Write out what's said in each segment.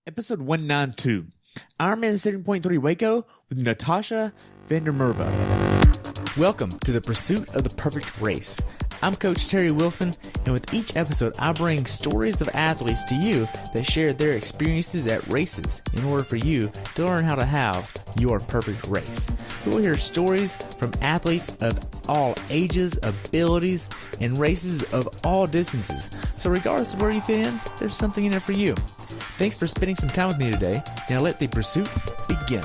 Episode 192, IRONMAN 70.3 Waco with Natasha Van Der Merwe. Welcome to the pursuit of the perfect race. I'm Coach Terry Wilson, and with each episode, I bring stories of athletes to you that share their experiences at races in order for you to learn how to have your perfect race. We will hear stories from athletes of all ages, abilities, and races of all distances. So regardless of where you fit in, there's something in it for you. Thanks for spending some time with me today. Now let the pursuit begin.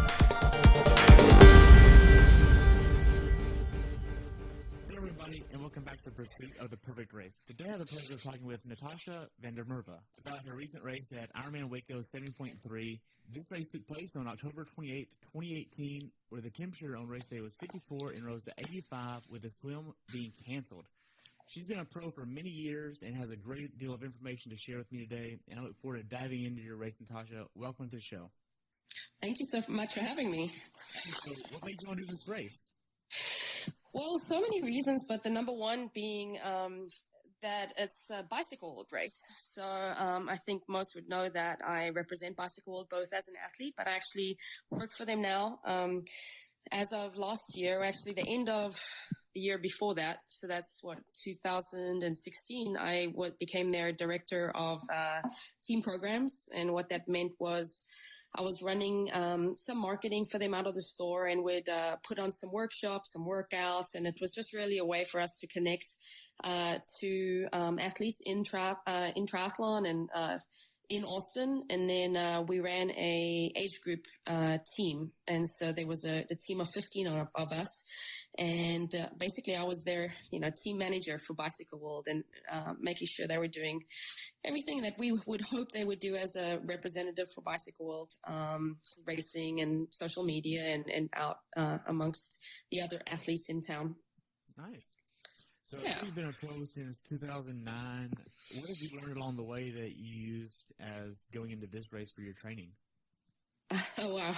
Hello everybody, and welcome back to the pursuit of the perfect race. Today I have the pleasure of talking with Natasha Van Der Merwe about her recent race at IRONMAN Waco 70.3. This race took place on October 28th, 2018, where the temperature on race day was 54 and rose to 85 with the swim being canceled. She's been a pro for many years and has a great deal of information to share with me today, and I look forward to diving into your race, Natasha. Welcome to the show. Thank you so much for having me. So what made you want to do this race? Well, so many reasons, but the number one being that it's a bicycle world race. So I think most would know that I represent Bicycle World both as an athlete, but I actually work for them now. As of last year, actually the end of the year before that, so that's 2016, I became their director of team programs, and what that meant was I was running some marketing for them out of the store and would put on some workshops, some workouts, and it was just really a way for us to connect to athletes in triathlon and in Austin. And then we ran a age group team, and so there was a team of 15 of us. And basically, I was their, team manager for Bicycle World, and making sure they were doing everything that we would hope they would do as a representative for Bicycle World, racing and social media and out amongst the other athletes in town. Nice. So you've been a pro since 2009. What have you learned along the way that you used as going into this race for your training? Oh, wow.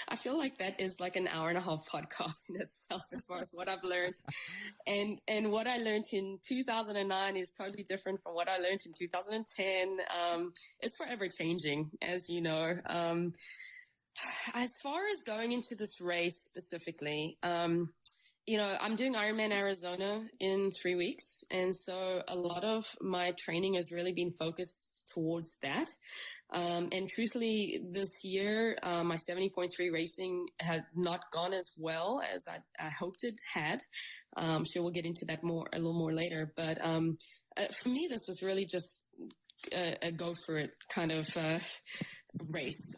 I feel like that is like an hour and a half podcast in itself as far as what I've learned. And what I learned in 2009 is totally different from what I learned in 2010. It's forever changing, as you know. As far as going into this race specifically, I'm doing IRONMAN Arizona in 3 weeks. And so a lot of my training has really been focused towards that. And truthfully, this year, my 70.3 racing had not gone as well as I hoped it had. I'm sure we'll get into that a little more later. But for me, this was really just a go for it kind of race.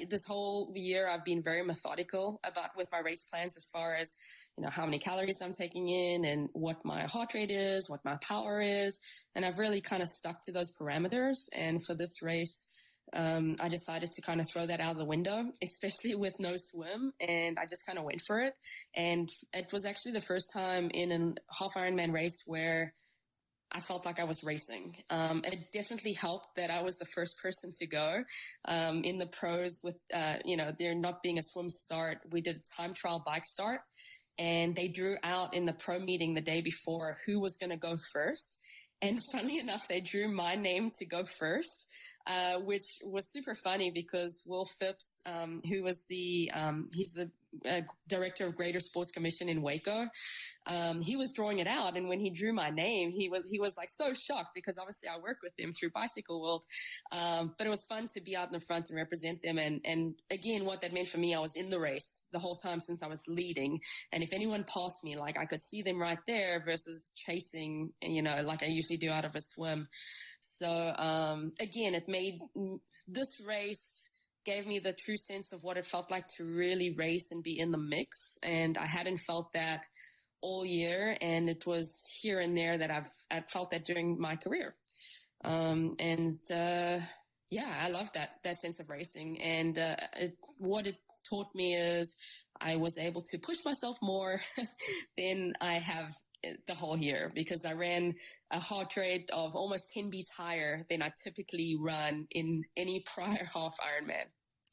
This whole year I've been very methodical with my race plans as far as how many calories I'm taking in and what my heart rate is, what my power is, and I've really kind of stuck to those parameters. And for this race, I decided to kind of throw that out of the window, especially with no swim, and I just kind of went for it. And it was actually the first time in a half Ironman race where I felt like I was racing. It definitely helped that I was the first person to go. In the pros with, there not being a swim start, we did a time trial bike start, and they drew out in the pro meeting the day before who was going to go first. And funnily enough, they drew my name to go first, which was super funny because Will Phipps, who was he's the director of Greater Sports Commission in Waco, he was drawing it out, and when he drew my name, he was like so shocked because obviously I work with them through Bicycle World, but it was fun to be out in the front and represent them. And again, what that meant for me, I was in the race the whole time since I was leading, and if anyone passed me, like I could see them right there versus chasing, like I usually do out of a swim. So again, it made this race gave me the true sense of what it felt like to really race and be in the mix. And I hadn't felt that all year. And it was here and there that I've felt that during my career. I love that sense of racing. And what it taught me is I was able to push myself more than I have the whole year, because I ran a heart rate of almost 10 beats higher than I typically run in any prior half Ironman.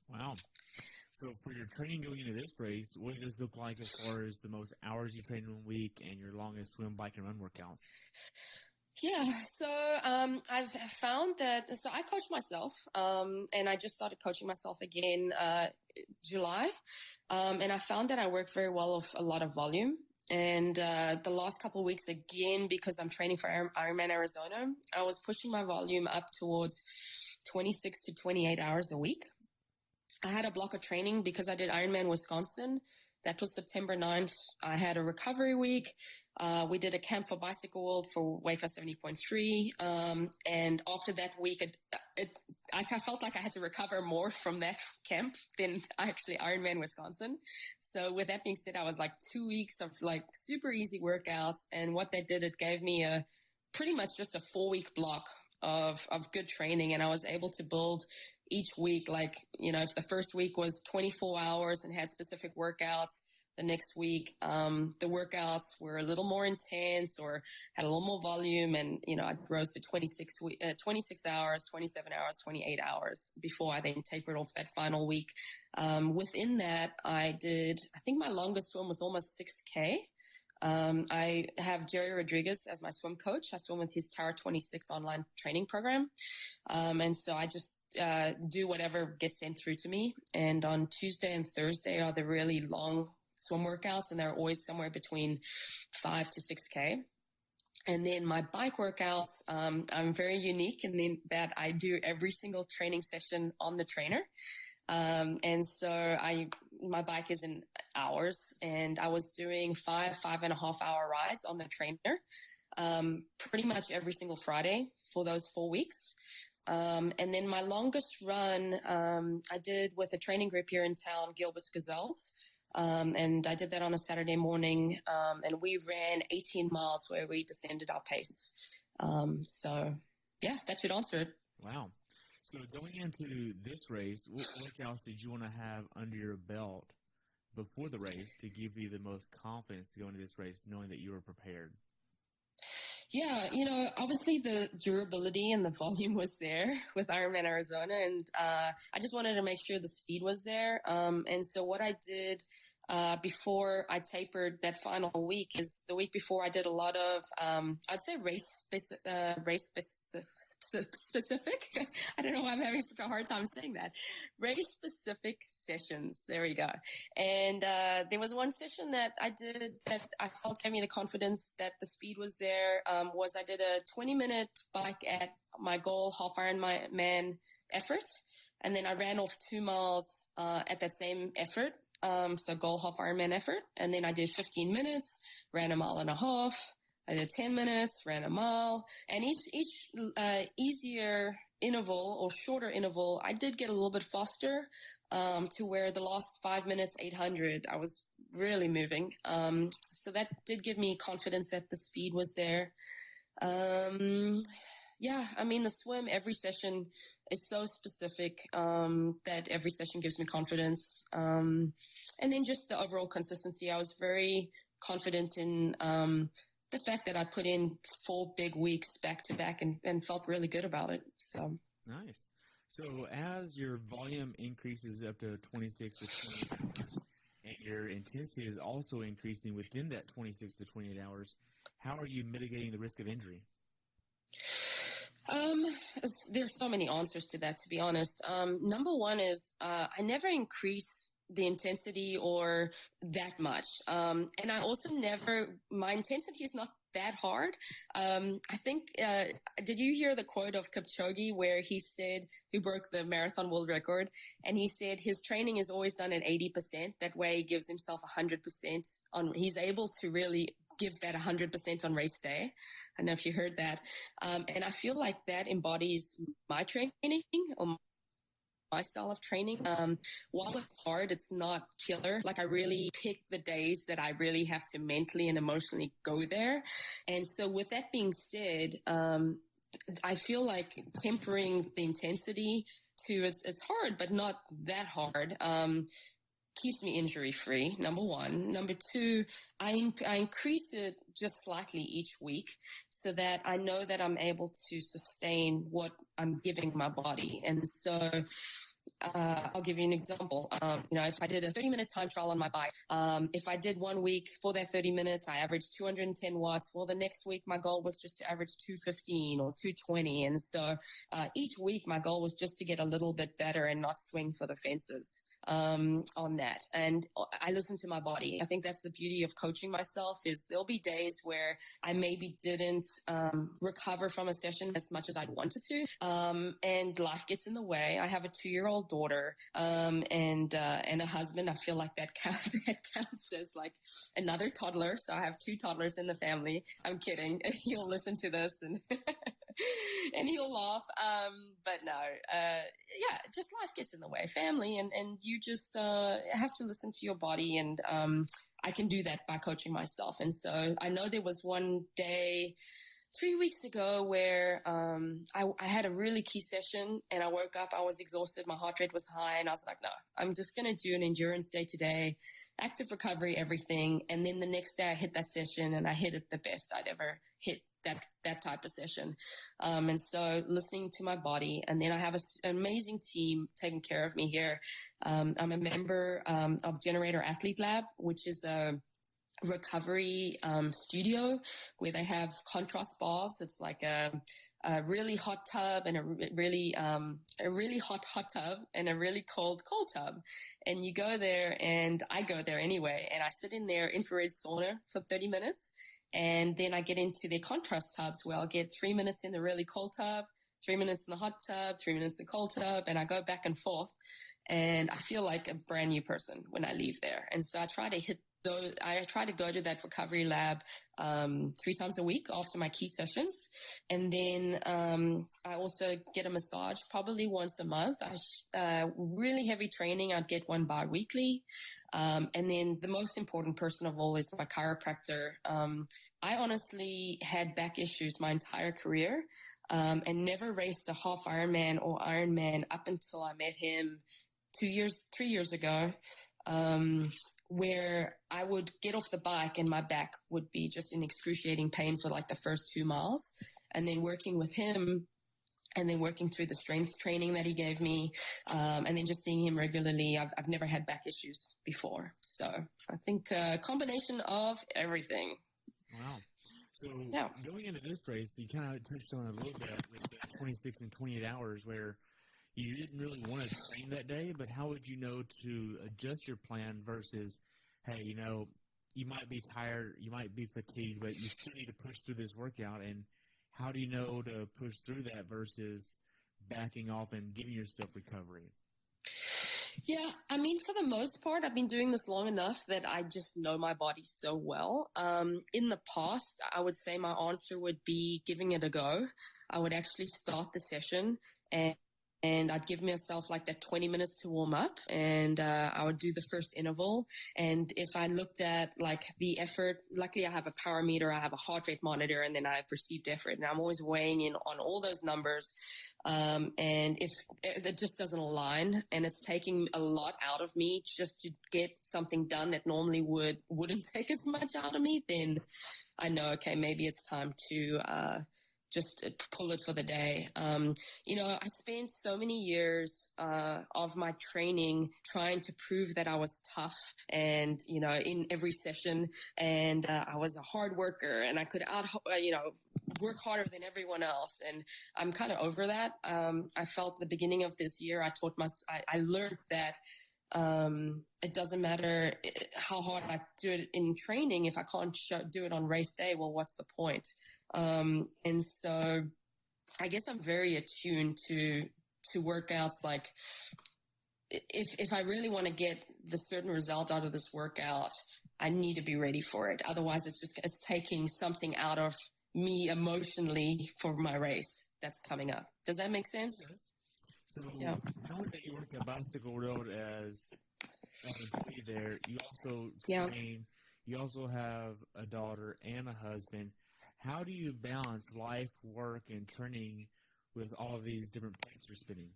Wow. So for your training going into this race, what does this look like as far as the most hours you train in a week and your longest swim, bike, and run workouts? Yeah, so I've found that, so I coach myself, and I just started coaching myself again July, and I found that I work very well with a lot of volume. And the last couple of weeks, again, because I'm training for Ironman Arizona, I was pushing my volume up towards 26 to 28 hours a week. I had a block of training because I did Ironman Wisconsin. That was September 9th. I had a recovery week. We did a camp for Bicycle World for Waco 70.3. And after that week, I felt like I had to recover more from that camp than actually Ironman Wisconsin. So with that being said, I was like 2 weeks of like super easy workouts. And what that did, it gave me pretty much just a 4-week block of good training. And I was able to build each week, like, if the first week was 24 hours and had specific workouts, the next week, the workouts were a little more intense or had a little more volume. And, I rose to 26 hours, 27 hours, 28 hours before I then tapered off that final week. Within that, I think my longest swim was almost 6K. I have Jerry Rodriguez as my swim coach. I swim with his Tower 26 online training program. And so I just do whatever gets sent through to me. And on Tuesday and Thursday are the really long swim workouts, and they're always somewhere between 5 to 6K. And then my bike workouts, I'm very unique in that I do every single training session on the trainer. And so my bike is in hours, and I was doing 5.5 hour rides on the trainer, pretty much every single Friday for those 4 weeks. And then my longest run, I did with a training group here in town, Gilbert Gazelles. And I did that on a Saturday morning. And we ran 18 miles where we descended our pace. So yeah, that should answer it. Wow. So going into this race, what workouts did you want to have under your belt before the race to give you the most confidence to go into this race, knowing that you were prepared? Yeah, obviously the durability and the volume was there with Ironman Arizona, and I just wanted to make sure the speed was there. And so what I did before I tapered that final week is the week before I did a lot of, I'd say race specific. I don't know why I'm having such a hard time saying that. Race specific sessions. There we go. And there was one session that I did that I felt gave me the confidence that the speed was there. Was I did a 20-minute bike at my goal half Ironman effort, and then I ran off 2 miles at that same effort. So goal half Ironman effort, and then I did 15 minutes, ran 1.5 miles. I did 10 minutes, ran 1 mile, and each easier interval or shorter interval, I did get a little bit faster to where the last 5 minutes, 800, I was really moving. So that did give me confidence that the speed was there. Yeah, I mean, the swim, every session is so specific that every session gives me confidence. And then just the overall consistency. I was very confident in the fact that I put in 4 big weeks back to back and felt really good about it. So nice. So as your volume increases up to 26 to 28 hours, and your intensity is also increasing within that 26 to 28 hours, how are you mitigating the risk of injury? There's so many answers to that, to be honest. Number one is I never increase the intensity or that much. And I also my intensity is not that hard. I think, did you hear the quote of Kipchoge where he said, who broke the marathon world record, and he said his training is always done at 80%. That way he gives himself 100% he's able to really give that 100% on race day. I don't know if you heard that. And I feel like that embodies my training or my style of training. While it's hard, it's not killer. Like I really pick the days that I really have to mentally and emotionally go there. And so with that being said, I feel like tempering the intensity to it's hard, but not that hard. Keeps me injury free, number one. Number two, I increase it just slightly each week so that I know that I'm able to sustain what I'm giving my body. And so I'll give you an example. If I did a 30-minute time trial on my bike, if I did 1 week for that 30 minutes, I averaged 210 watts. Well, the next week, my goal was just to average 215 or 220. And so each week, my goal was just to get a little bit better and not swing for the fences on that. And I listen to my body. I think that's the beauty of coaching myself, is there'll be days where I maybe didn't recover from a session as much as I'd wanted to. And life gets in the way. I have a 2-year-old daughter and a husband. I feel like that counts as like another toddler. So I have 2 toddlers in the family. I'm kidding. He'll listen to this and and he'll laugh. But no, just life gets in the way, family, and you just have to listen to your body. And I can do that by coaching myself. And so I know there was one day 3 weeks ago where I had a really key session, and I woke up, I was exhausted, my heart rate was high, and I was like, no, I'm just going to do an endurance day today, active recovery, everything. And then the next day I hit that session, and I hit it the best I'd ever hit that type of session. And so listening to my body, and then I have an amazing team taking care of me here. I'm a member of Generator Athlete Lab, which is a recovery studio where they have contrast baths. It's like a really hot tub and a really hot tub and a really cold tub. And you go there, and I go there anyway, and I sit in their infrared sauna for 30 minutes. And then I get into their contrast tubs where I'll get 3 minutes in the really cold tub, 3 minutes in the hot tub, 3 minutes in the cold tub, and I go back and forth. And I feel like a brand new person when I leave there. And so I try to go to that recovery lab 3 times a week after my key sessions. And then I also get a massage probably once a month. Really heavy training, I'd get one bi-weekly. And then the most important person of all is my chiropractor. I honestly had back issues my entire career and never raced a half Ironman or Ironman up until I met him 3 years ago. Where I would get off the bike and my back would be just in excruciating pain for like the first 2 miles. And then working with him, and then working through the strength training that he gave me, and then just seeing him regularly, I've never had back issues before. So I think a combination of everything. Wow. So yeah. Going into this race, you kind of touched on it a little bit with the 26 and 28 hours where you didn't really want to train that day, but how would you know to adjust your plan versus, hey, you might be tired, you might be fatigued, but you still need to push through this workout? And how do you know to push through that versus backing off and giving yourself recovery? Yeah, I mean, for the most part, I've been doing this long enough that I just know my body so well. In the past, I would say my answer would be giving it a go. I would actually start the session and I'd give myself like that 20 minutes to warm up, and I would do the first interval. And if I looked at like the effort, luckily I have a power meter, I have a heart rate monitor, and then I have perceived effort, and I'm always weighing in on all those numbers. And if it just doesn't align and it's taking a lot out of me just to get something done that normally wouldn't take as much out of me, then I know, okay, maybe it's time to just pull it for the day. I spent so many years of my training trying to prove that I was tough and, in every session, and I was a hard worker and I could work harder than everyone else. And I'm kind of over that. I felt the beginning of this year, I learned that it doesn't matter how hard I do it in training. If I can't do it on race day, well, what's the point? And so I guess I'm very attuned to workouts. Like if I really want to get the certain result out of this workout, I need to be ready for it. Otherwise it's taking something out of me emotionally for my race that's coming up. Does that make sense? Yes. So knowing that you work at Bicycle World as an employee there, you also train, you also have a daughter and a husband. How do you balance life, work, and training with all of these different plates you're spinning?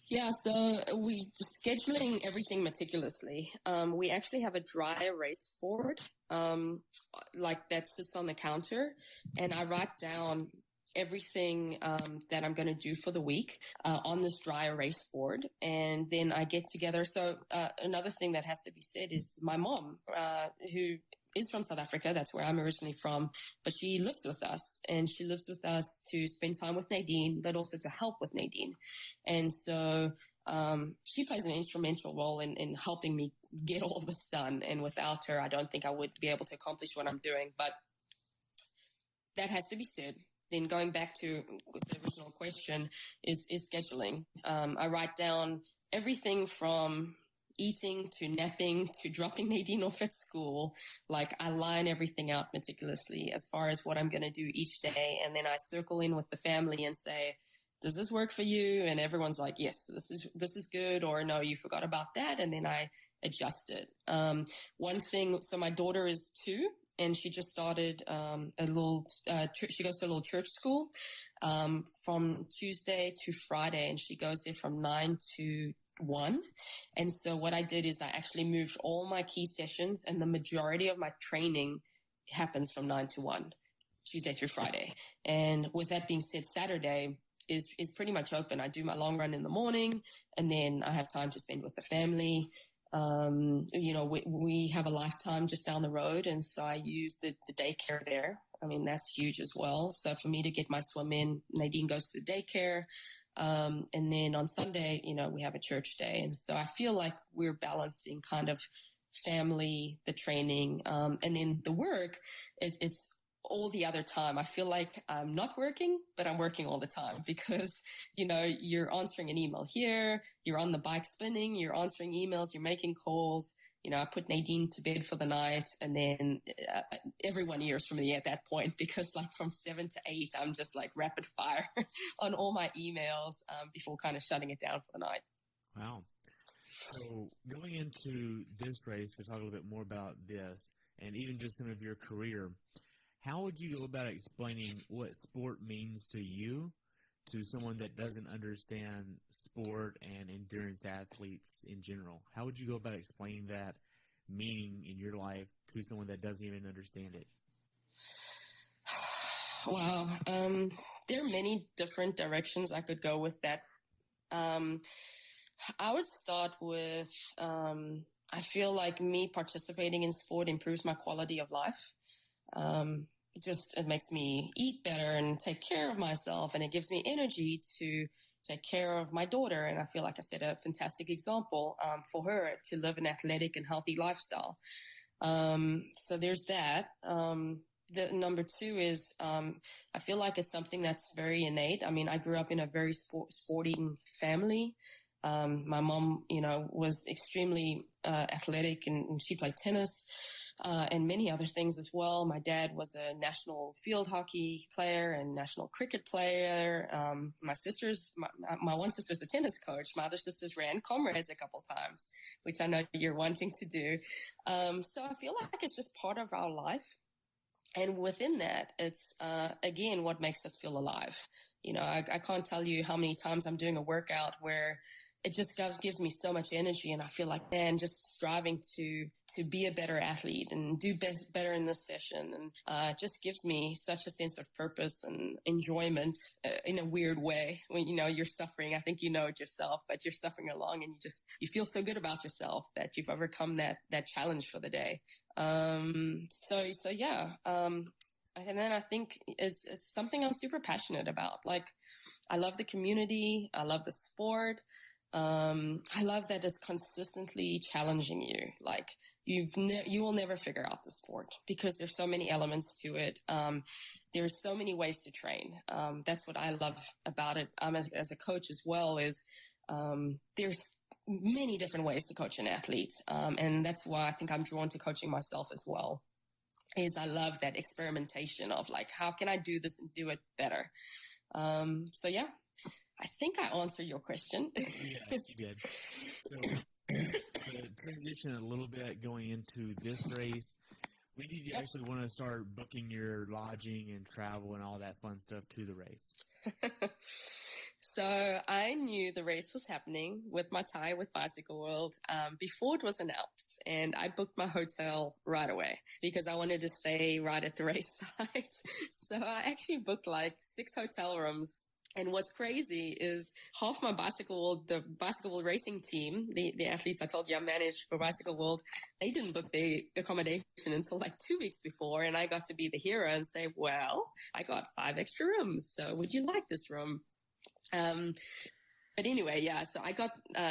Yeah, so we scheduling everything meticulously. We actually have a dry erase board, like that sits on the counter, and I write down everything that I'm going to do for the week on this dry erase board. And then I get together. So another thing that has to be said is my mom, who is from South Africa. That's where I'm originally from. But she lives with us, and she lives with us to spend time with Nadine, but also to help with Nadine. And so she plays an instrumental role in helping me get all this done. And without her, I don't think I would be able to accomplish what I'm doing. But that has to be said. Then going back to the original question is scheduling. I write down everything from eating to napping to dropping Nadine off at school. Like, I line everything out meticulously as far as what I'm going to do each day. And then I circle in with the family and say, does this work for you? And everyone's like, yes, this is good, or no, you forgot about that. And then I adjust it. One thing, so my daughter is 2, and she just started she goes to a little church school from Tuesday to Friday, and she goes there from 9 to 1. And so what I did is I actually moved all my key sessions, and the majority of my training happens from 9 to 1, Tuesday through Friday. And with that being said, Saturday is pretty much open. I do my long run in the morning, and then I have time to spend with the family. We have a Lifetime just down the road, and so I use the daycare there. I mean, that's huge as well. So for me to get my swim in, Nadine goes to the daycare. And then on Sunday, we have a church day. And so I feel like we're balancing kind of family, the training, and then the work. It's all the other time. I feel like I'm not working, but I'm working all the time because, you're answering an email here, you're on the bike spinning, you're answering emails, you're making calls. I put Nadine to bed for the night, and then everyone hears from me at that point because like from 7 to 8, I'm just like rapid fire on all my emails before kind of shutting it down for the night. Wow. So going into this race to talk a little bit more about this and even just some of your career, how would you go about explaining what sport means to you to someone that doesn't understand sport and endurance athletes in general? How would you go about explaining that meaning in your life to someone that doesn't even understand it? Wow. There are many different directions I could go with that. I would start with, I feel like me participating in sport improves my quality of life. It makes me eat better and take care of myself, and it gives me energy to take care of my daughter. And I feel like I set a fantastic example for her to live an athletic and healthy lifestyle. So there's that. The number 2 is I feel like it's something that's very innate. I mean, I grew up in a very sporting family. My mom, was extremely athletic, and she played tennis. And many other things as well. My dad was a national field hockey player and national cricket player. My one sister's a tennis coach. My other sisters ran comrades a couple times, which I know you're wanting to do. So I feel like it's just part of our life. And within that, it's, again, what makes us feel alive. I can't tell you how many times I'm doing a workout where it just gives me so much energy, and I feel like, man, just striving to be a better athlete and do better in this session, and just gives me such a sense of purpose and enjoyment in a weird way. When you're suffering, I think you know it yourself, but you're suffering along, and you feel so good about yourself that you've overcome that challenge for the day. So yeah. And then I think it's something I'm super passionate about. Like, I love the community. I love the sport. I love that it's consistently challenging you. Like, you will never figure out the sport because there's so many elements to it. There's so many ways to train. That's what I love about it. As a coach as well, is there's many different ways to coach an athlete. And that's why I think I'm drawn to coaching myself as well. Is I love that experimentation of like, how can I do this and do it better? So yeah, I think I answered your question. Yes, you did. So to transition a little bit going into this race, when did you actually want to start booking your lodging and travel and all that fun stuff to the race? So I knew the race was happening with my tie with Bicycle World before it was announced. And I booked my hotel right away because I wanted to stay right at the race site. So I actually booked like 6 hotel rooms. And what's crazy is half my the Bicycle World racing team, the athletes I told you I managed for Bicycle World, they didn't book their accommodation until like 2 weeks before. And I got to be the hero and say, well, I got 5 extra rooms. So would you like this room? But anyway, yeah, so I got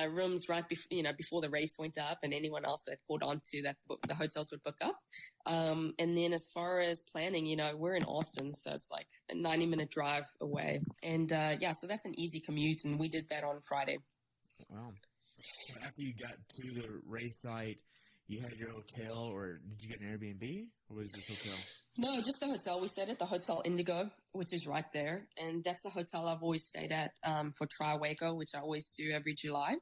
rooms right before the rates went up, and anyone else that caught on to that, the hotels would book up. And then as far as planning, we're in Austin, so it's like a 90-minute drive away. And so that's an easy commute, and we did that on Friday. Wow. So after you got to the race site, you had your hotel, or did you get an Airbnb, or was this hotel? No, just the hotel. We stayed at the Hotel Indigo, which is right there. And that's a hotel I've always stayed at for Tri Waco, which I always do every July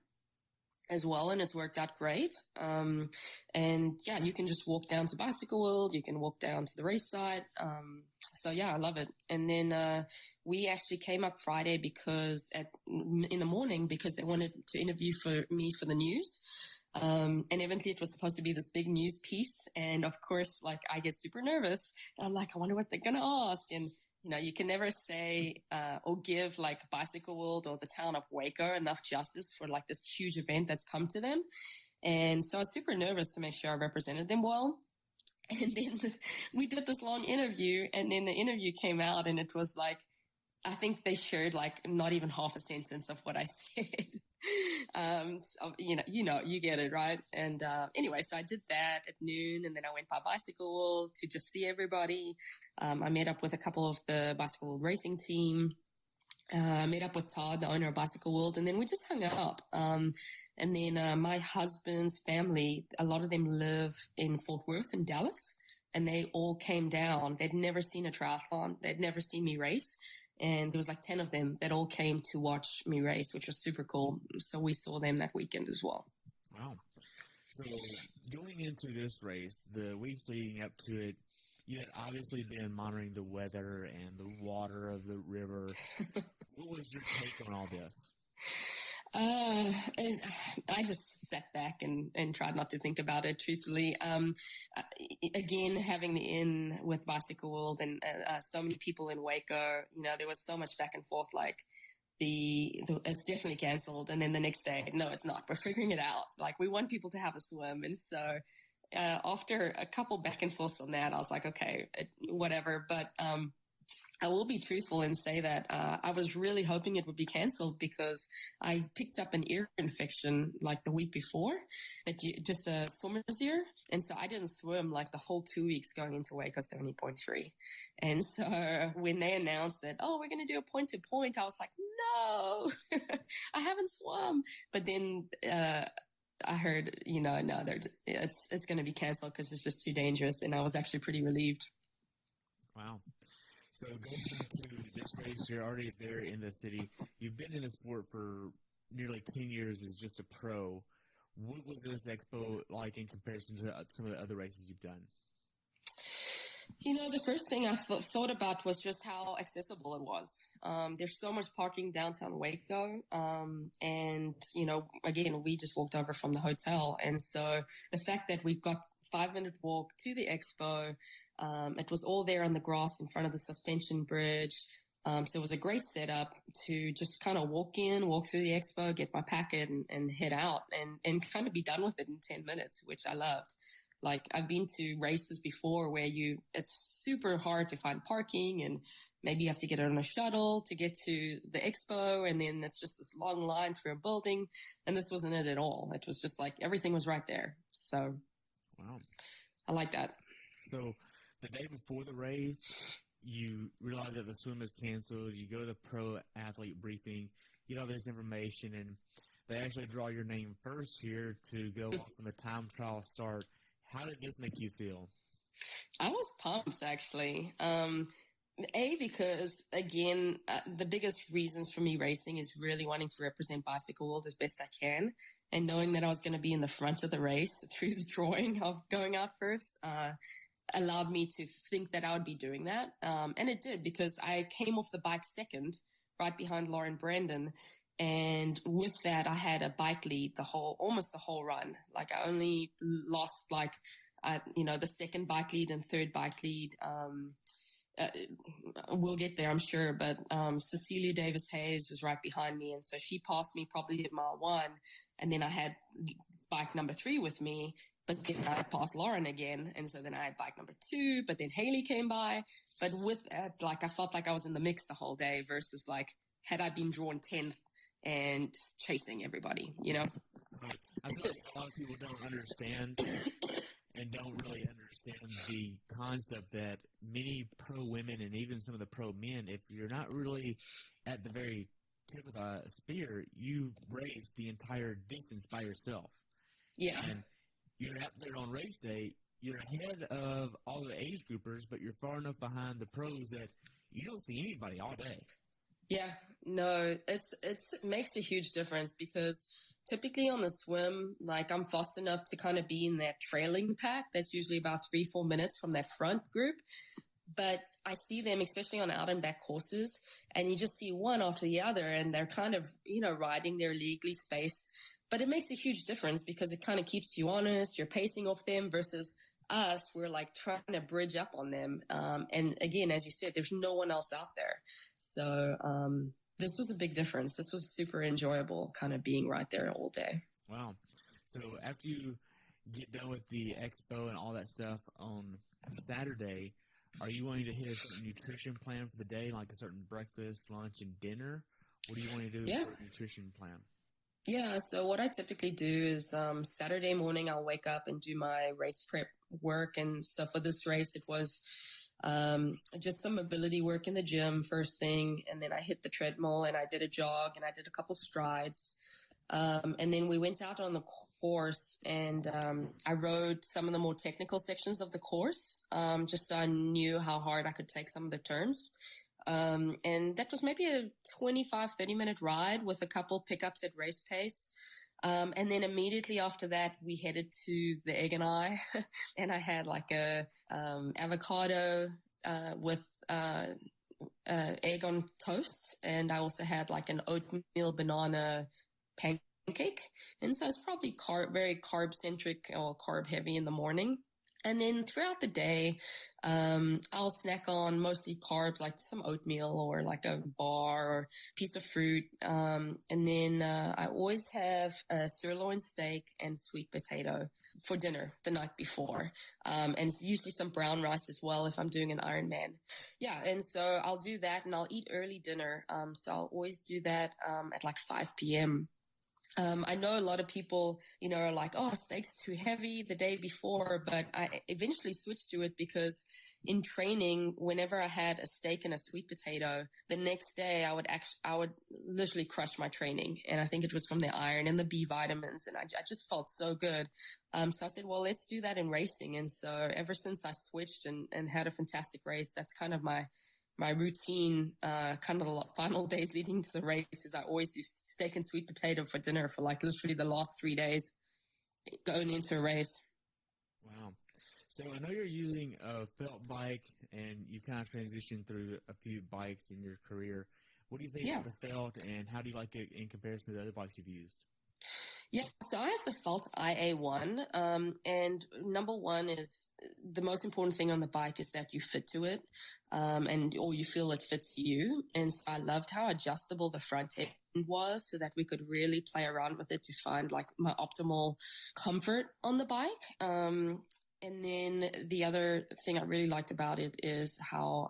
as well. And it's worked out great. And yeah, you can just walk down to Bicycle World. You can walk down to the race site. So yeah, I love it. And then we actually came up Friday in the morning because they wanted to interview me for the news. And eventually it was supposed to be this big news piece. And of course, like I get super nervous and I'm like, I wonder what they're going to ask. And, you can never say, or give like Bicycle World or the town of Waco enough justice for like this huge event that's come to them. And so I was super nervous to make sure I represented them well. And then we did this long interview, and then the interview came out and it was like, I think they shared like not even half a sentence of what I said. So, you get it, right? And anyway, so I did that at noon, and then I went by Bicycle World to just see everybody. I met up with a couple of the Bicycle World racing team. Met up with Todd, the owner of Bicycle World, and then we just hung out. And then my husband's family, a lot of them live in Fort Worth and Dallas, and they all came down. They'd never seen a triathlon. They'd never seen me race. And there was like 10 of them that all came to watch me race, which was super cool. So we saw them that weekend as well. Wow. So going into this race, the weeks leading up to it, you had obviously been monitoring the weather and the water of the river. What was your take on all this? I just sat back and tried not to think about it, truthfully. Again, having the in with Bicycle World and so many people in Waco, there was so much back and forth, like it's definitely canceled. And then the next day, no, it's not. We're figuring it out. Like, we want people to have a swim. And so after a couple back and forths on that, I was like, okay, whatever. But I will be truthful and say that I was really hoping it would be canceled because I picked up an ear infection like the week before, just a swimmer's ear. And so I didn't swim like the whole 2 weeks going into Waco 70.3. And so when they announced that, we're going to do a point to point, I was like, no, I haven't swum. But then I heard, no, it's going to be canceled because it's just too dangerous. And I was actually pretty relieved. Wow. So going into this race, you're already there in the city. You've been in the sport for nearly 10 years as just a pro. What was this expo like in comparison to some of the other races you've done? The first thing I thought about was just how accessible it was. There's so much parking downtown Waco. And, again, we just walked over from the hotel. And so the fact that we've got 5-minute walk to the expo, it was all there on the grass in front of the suspension bridge. So it was a great setup to just kind of walk through the expo, get my packet and head out and kind of be done with it in 10 minutes, which I loved. Like, I've been to races before where it's super hard to find parking, and maybe you have to get on a shuttle to get to the expo, and then it's just this long line through a building. And this wasn't it at all. It was just like everything was right there. So wow, I like that. So the day before the race, you realize that the swim is canceled. You go to the pro athlete briefing, get all this information, and they actually draw your name first here to go off when the time trial start. How did this make you feel? I was pumped, actually. Because, again, the biggest reasons for me racing is really wanting to represent Bicycle World as best I can. And knowing that I was going to be in the front of the race through the drawing of going out first allowed me to think that I would be doing that. And it did, because I came off the bike second right behind Lauren Brandon. And with that, I had a bike lead almost the whole run. Like I only lost the second bike lead and third bike lead. We'll get there, I'm sure. But Cecilia Davis Hayes was right behind me. And so she passed me probably at mile 1. And then I had bike number 3 with me. But then I passed Lauren again. And so then I had bike number 2. But then Haley came by. But with that, I felt like I was in the mix the whole day versus had I been drawn 10th and chasing everybody, Right. I feel like a lot of people don't understand and don't really understand the concept that many pro women and even some of the pro men, if you're not really at the very tip of the spear, you race the entire distance by yourself. Yeah. And you're out there on race day, you're ahead of all the age groupers, but you're far enough behind the pros that you don't see anybody all day. Yeah, no, it makes a huge difference because typically on the swim, I'm fast enough to kind of be in that trailing pack. That's usually about 3-4 minutes from that front group. But I see them, especially on out and back courses, and you just see one after the other, and they're kind of, riding their legally spaced. But it makes a huge difference because it kind of keeps you honest. You're pacing off them versus us, we're trying to bridge up on them. And again, as you said, there's no one else out there. So this was a big difference. This was super enjoyable kind of being right there all day. Wow. So after you get done with the expo and all that stuff on Saturday, are you wanting to hit a certain nutrition plan for the day, like a certain breakfast, lunch, and dinner? What do you want to do for a nutrition plan? Yeah, so what I typically do is Saturday morning I'll wake up and do my race prep work. And so for this race, it was just some mobility work in the gym first thing. And then I hit the treadmill and I did a jog and I did a couple strides. And then we went out on the course and I rode some of the more technical sections of the course just so I knew how hard I could take some of the turns. And that was maybe a 25-30 minute ride with a couple pickups at race pace. And then immediately after that, we headed to the Egg and I, and I had a avocado with egg on toast, and I also had an oatmeal banana pancake. And so it's probably very carb centric or carb heavy in the morning. And then throughout the day, I'll snack on mostly carbs, like some oatmeal or a bar or piece of fruit. And then I always have a sirloin steak and sweet potato for dinner the night before. And usually some brown rice as well if I'm doing an Ironman. Yeah, and so I'll do that and I'll eat early dinner. So I'll always do that at 5 p.m. I know a lot of people, are like, oh, steak's too heavy the day before, but I eventually switched to it because in training, whenever I had a steak and a sweet potato, the next day I would literally crush my training. And I think it was from the iron and the B vitamins. And I just felt so good. So I said, well, let's do that in racing. And so ever since I switched and had a fantastic race, that's kind of my routine, kind of the final days leading to the race is I always do steak and sweet potato for dinner for literally the last 3 days going into a race. Wow. So I know you're using a felt bike and you've kind of transitioned through a few bikes in your career. What do you think of the felt and how do you like it in comparison to the other bikes you've used? Yeah, so I have the Felt IA1, and number one is the most important thing on the bike is that you fit to it, or you feel it fits you. And so I loved how adjustable the front end was so that we could really play around with it to find my optimal comfort on the bike. And then the other thing I really liked about it is how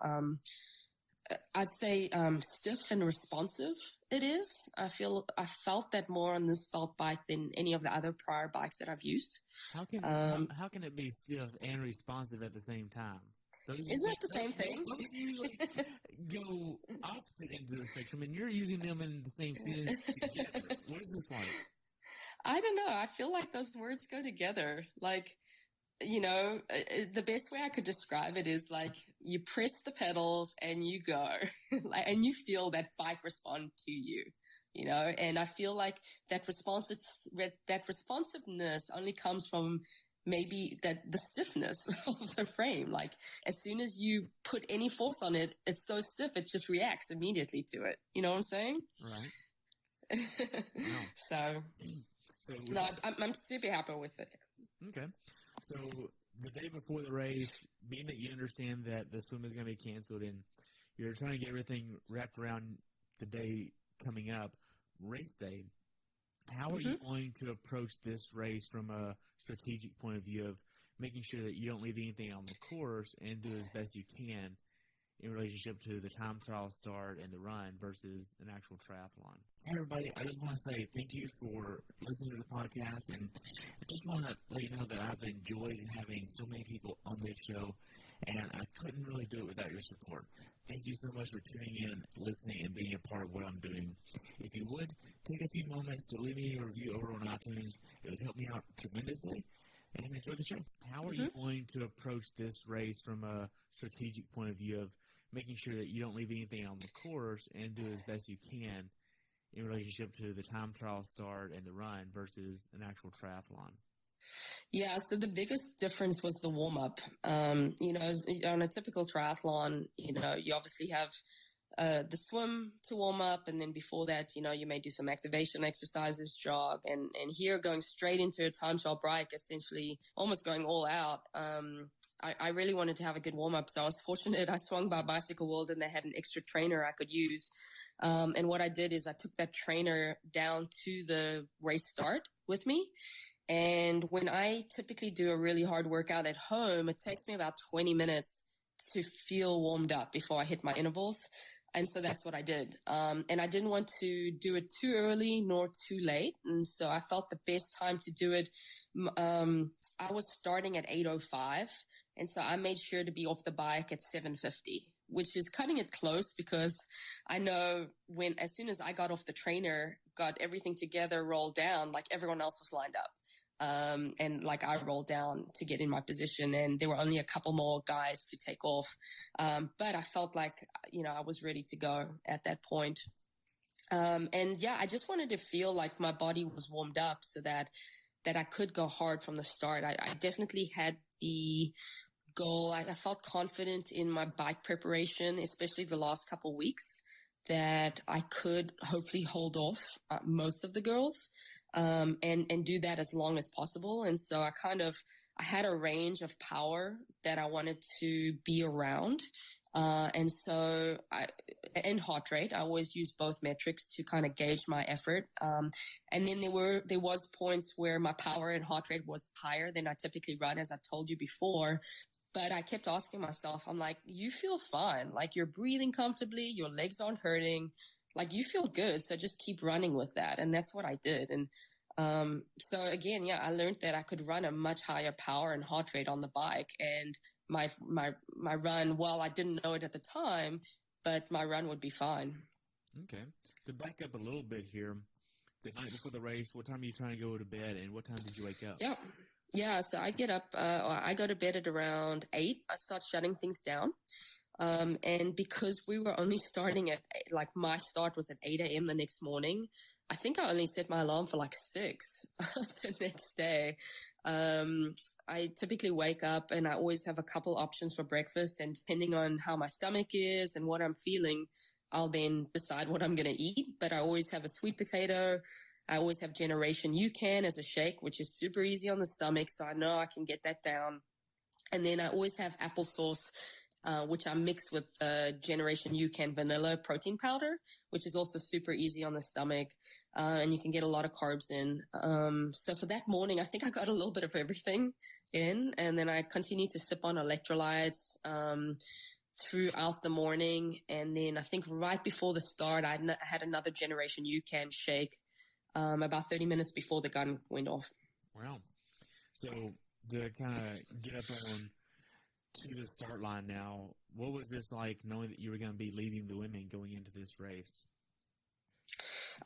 I'd say stiff and responsive it is. I felt that more on this felt bike than any of the other prior bikes that I've used. How can it be stiff and responsive at the same time? Isn't that the same thing? Those usually go opposite ends of the spectrum, and you're using them in the same sentence together. What is this like? I don't know. I feel like those words go together. The best way I could describe it is you press the pedals and you go, and you feel that bike respond to you, and I feel like that responsiveness only comes from maybe that the stiffness of the frame, like as soon as you put any force on it, it's so stiff, it just reacts immediately to it. You know what I'm saying? Right. Wow. So no, I'm super happy with it. Okay. So the day before the race, being that you understand that the swim is going to be canceled and you're trying to get everything wrapped around the day coming up, race day, how are you going to approach this race from a strategic point of view of making sure that you don't leave anything on the course and do as best you can in relationship to the time trial start and the run versus an actual triathlon? Hey, everybody, I just want to say thank you for listening to the podcast, and I just want to let you know that I've enjoyed having so many people on this show, and I couldn't really do it without your support. Thank you so much for tuning in, listening, and being a part of what I'm doing. If you would, take a few moments to leave me a review over on iTunes. It would help me out tremendously, and enjoy the show. How are you going to approach this race from a strategic point of view of making sure that you don't leave anything on the course and do as best you can in relationship to the time trial start and the run versus an actual triathlon? Yeah, so the biggest difference was the warm-up. On a typical triathlon, you obviously have the swim to warm up, and then before that, you may do some activation exercises, jog, and here going straight into a time trial bike, essentially almost going all out. I really wanted to have a good warm-up, so I was fortunate. I swung by Bicycle World, and they had an extra trainer I could use. And what I did is I took that trainer down to the race start with me. And when I typically do a really hard workout at home, it takes me about 20 minutes to feel warmed up before I hit my intervals. And so that's what I did. And I didn't want to do it too early nor too late. And so I felt the best time to do it. I was starting at 8:05. And so I made sure to be off the bike at 7:50, which is cutting it close because I know as soon as I got off the trainer, got everything together, rolled down, like everyone else was lined up. And like I rolled down to get in my position, and there were only a couple more guys to take off. But I felt like, I was ready to go at that point. I just wanted to feel like my body was warmed up so that I could go hard from the start. I definitely had the goal. I felt confident in my bike preparation, especially the last couple weeks, that I could hopefully hold off most of the girls. And do that as long as possible. And so I had a range of power that I wanted to be around. And heart rate, I always use both metrics to kind of gauge my effort. And then there was points where my power and heart rate was higher than I typically run, as I told you before. But I kept asking myself, I'm like, you feel fine. Like you're breathing comfortably. Your legs aren't hurting. Like you feel good, so just keep running with that. And that's what I did. And so again, I learned that I could run a much higher power and heart rate on the bike. And my run, well, I didn't know it at the time, but my run would be fine. Okay. To back up a little bit here, the night before the race, what time are you trying to go to bed, and what time did you wake up? Yeah. So I get up, I go to bed at around 8. I start shutting things down. And because we were only starting at, my start was at 8 a.m. the next morning, I think I only set my alarm for 6 the next day. I typically wake up and I always have a couple options for breakfast, and depending on how my stomach is and what I'm feeling, I'll then decide what I'm going to eat. But I always have a sweet potato. I always have Generation UCAN as a shake, which is super easy on the stomach, so I know I can get that down. And then I always have applesauce, which I mix with Generation UCAN vanilla protein powder, which is also super easy on the stomach, and you can get a lot of carbs in. So for that morning, I think I got a little bit of everything in, and then I continued to sip on electrolytes throughout the morning. And then I think right before the start, I had another Generation UCAN shake about 30 minutes before the gun went off. Wow. So to kind of get up on to the start line now, what was this like, knowing that you were going to be leading the women going into this race?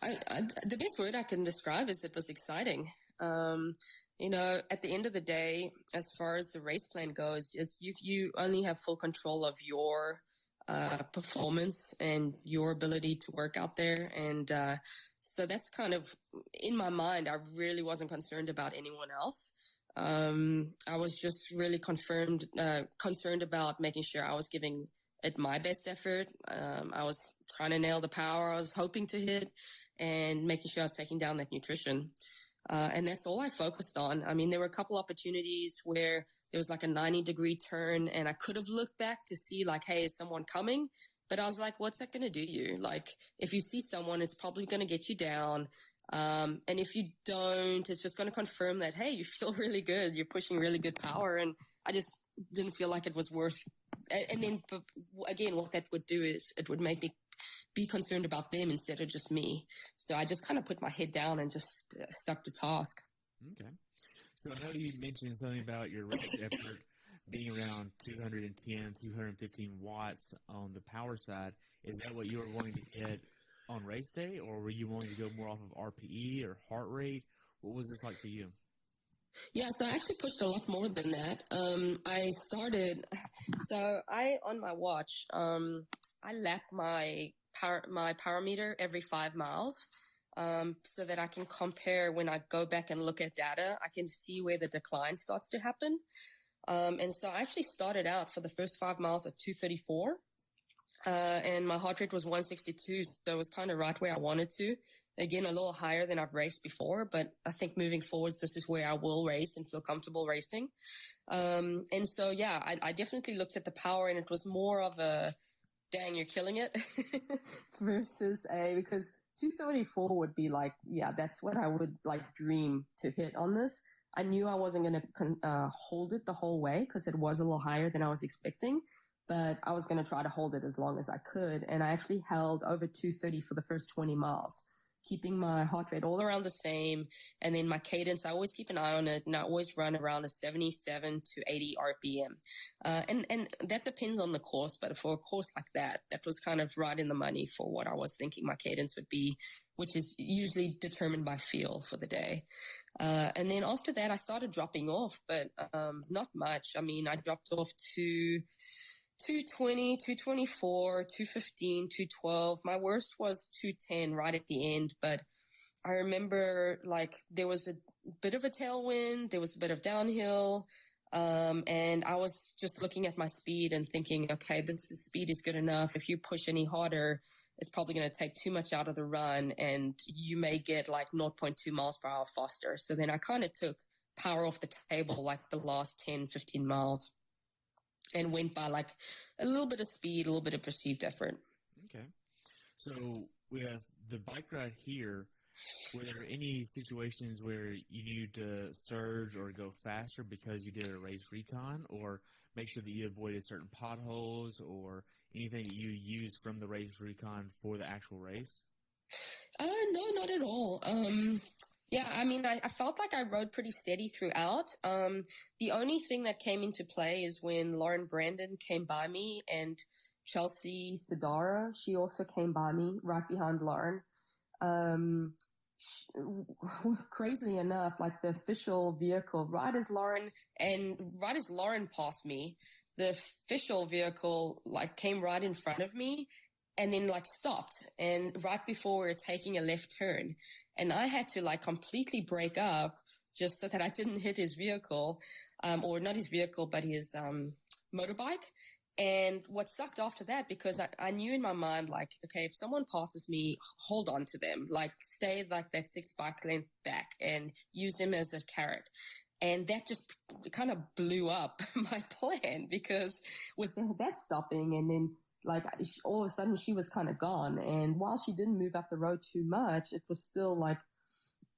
The best word I can describe is it was exciting. At the end of the day, as far as the race plan goes, you only have full control of your performance and your ability to work out there. And so that's kind of, in my mind, I really wasn't concerned about anyone else. I was just really concerned about making sure I was giving it my best effort. I was trying to nail the power I was hoping to hit and making sure I was taking down that nutrition. And that's all I focused on. I mean, there were a couple opportunities where there was like a 90-degree turn and I could have looked back to see like, hey, is someone coming? But I was like, what's that going to do you? Like, if you see someone, it's probably going to get you down. And if you don't, it's just going to confirm that, hey, you feel really good. You're pushing really good power. And I just didn't feel like it was worth. And then again, what that would do is it would make me be concerned about them instead of just me. So I just kind of put my head down and just stuck to task. Okay. So I know you mentioned something about your race effort being around 210, 215 watts on the power side. Is that what you were wanting to hit on race day, or were you wanting to go more off of RPE or heart rate? What was this like for you? Yeah, so I actually pushed a lot more than that. On my watch, I lap my parameter every 5 miles, so that I can compare when I go back and look at data, I can see where the decline starts to happen. And so I actually started out for the first 5 miles at 234. And my heart rate was 162, so it was kind of right where I wanted to. Again, a little higher than I've raced before, but I think moving forwards, this is where I will race and feel comfortable racing. And so, yeah, I definitely looked at the power, and it was more of a, dang, you're killing it versus because 234 would be like, yeah, that's what I would like dream to hit on this. I knew I wasn't going to hold it the whole way because it was a little higher than I was expecting. But I was going to try to hold it as long as I could. And I actually held over 230 for the first 20 miles, keeping my heart rate all around the same. And then my cadence, I always keep an eye on it, and I always run around a 77 to 80 RPM. And that depends on the course. But for a course like that, that was kind of right in the money for what I was thinking my cadence would be, which is usually determined by feel for the day. And then after that, I started dropping off, but not much. I mean, I dropped off to 220, 224, 215, 212. My worst was 210 right at the end. But I remember like there was a bit of a tailwind. There was a bit of downhill. And I was just looking at my speed and thinking, okay, speed is good enough. If you push any harder, it's probably going to take too much out of the run and you may get like 0.2 miles per hour faster. So then I kind of took power off the table, like the last 10, 15 miles. And went by like a little bit of speed, a little bit of perceived effort. Okay. So with the bike ride here, were there any situations where you needed to surge or go faster because you did a race recon, or make sure that you avoided certain potholes or anything that you used from the race recon for the actual race? No, not at all. Yeah, I mean, I felt like I rode pretty steady throughout. The only thing that came into play is when Lauren Brandon came by me, and Chelsea Sidara, she also came by me right behind Lauren. Crazily enough, like the official vehicle, right as Lauren passed me, the official vehicle like came right in front of me. And then like stopped, and right before we were taking a left turn, and I had to like completely break up just so that I didn't hit his vehicle, or not his vehicle, but his motorbike. And what sucked after that, because I knew in my mind, like, okay, if someone passes me, hold on to them, like stay like that 6 bike length back and use them as a carrot. And that just kind of blew up my plan, because with that stopping, and then like all of a sudden she was kind of gone. And while she didn't move up the road too much, it was still like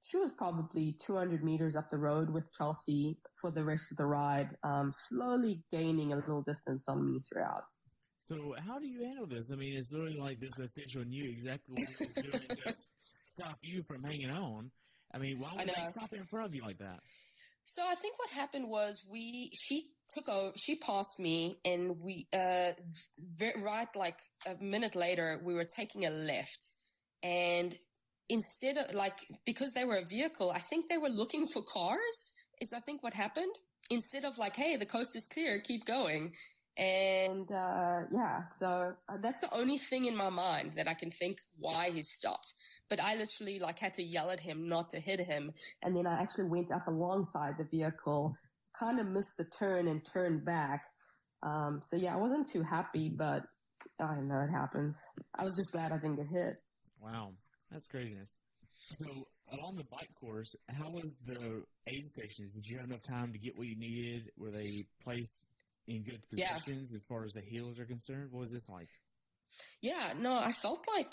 she was probably 200 meters up the road with Chelsea for the rest of the ride, slowly gaining a little distance on me throughout. So how do you handle this? I mean, it's literally like this official knew exactly what he was doing to stop you from hanging on. I mean, why would they stop in front of you like that? So I think what happened was she passed me, and right like a minute later, we were taking a left, and instead of like, because they were a vehicle, I think they were looking for cars is I think what happened. Instead of like, hey, the coast is clear, keep going. And so that's the only thing in my mind that I can think why he stopped. But I literally like had to yell at him not to hit him. And then I actually went up alongside the vehicle, kind of missed the turn and turned back. I wasn't too happy, but I know it happens. I was just glad I didn't get hit. Wow, that's craziness. So along the bike course, how was the aid stations? Did you have enough time to get what you needed? Were they placed in good positions as far as the hills are concerned? What was this like? Yeah, no, I felt like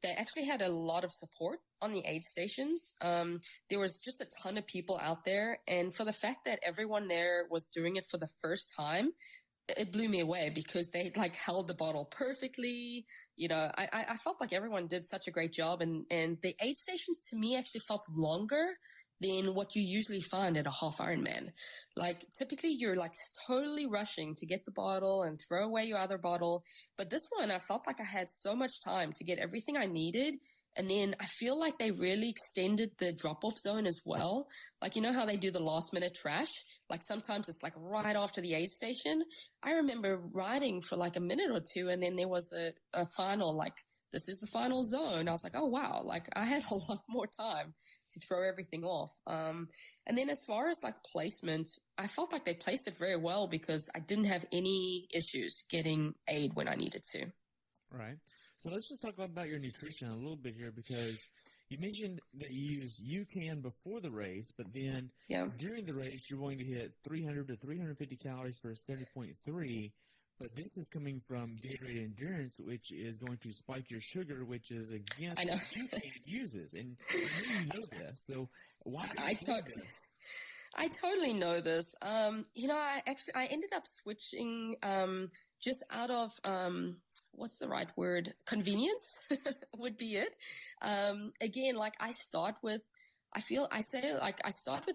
they actually had a lot of support on the aid stations. There was just a ton of people out there. And for the fact that everyone there was doing it for the first time, it blew me away because they like held the bottle perfectly. You know, I felt like everyone did such a great job. And the aid stations to me actually felt longer than what you usually find at a half Ironman. Like typically you're like totally rushing to get the bottle and throw away your other bottle. But this one, I felt like I had so much time to get everything I needed. And then I feel like they really extended the drop-off zone as well. Like, you know how they do the last-minute trash? Like sometimes it's like right after the aid station. I remember riding for like a minute or two, and then there was a final, like, this is the final zone. I was like, oh, wow. Like, I had a lot more time to throw everything off. And then as far as like placement, I felt like they placed it very well because I didn't have any issues getting aid when I needed to. Right. So let's just talk about your nutrition a little bit here, because you mentioned that you use UCAN before the race, but then during the race, you're going to hit 300 to 350 calories for a 70.3, but this is coming from Gatorade Endurance, which is going to spike your sugar, which is against what UCAN uses. And you know this, so why are you doing this? I totally know this. I ended up switching just out of what's the right word? Convenience would be it. Again, like I start with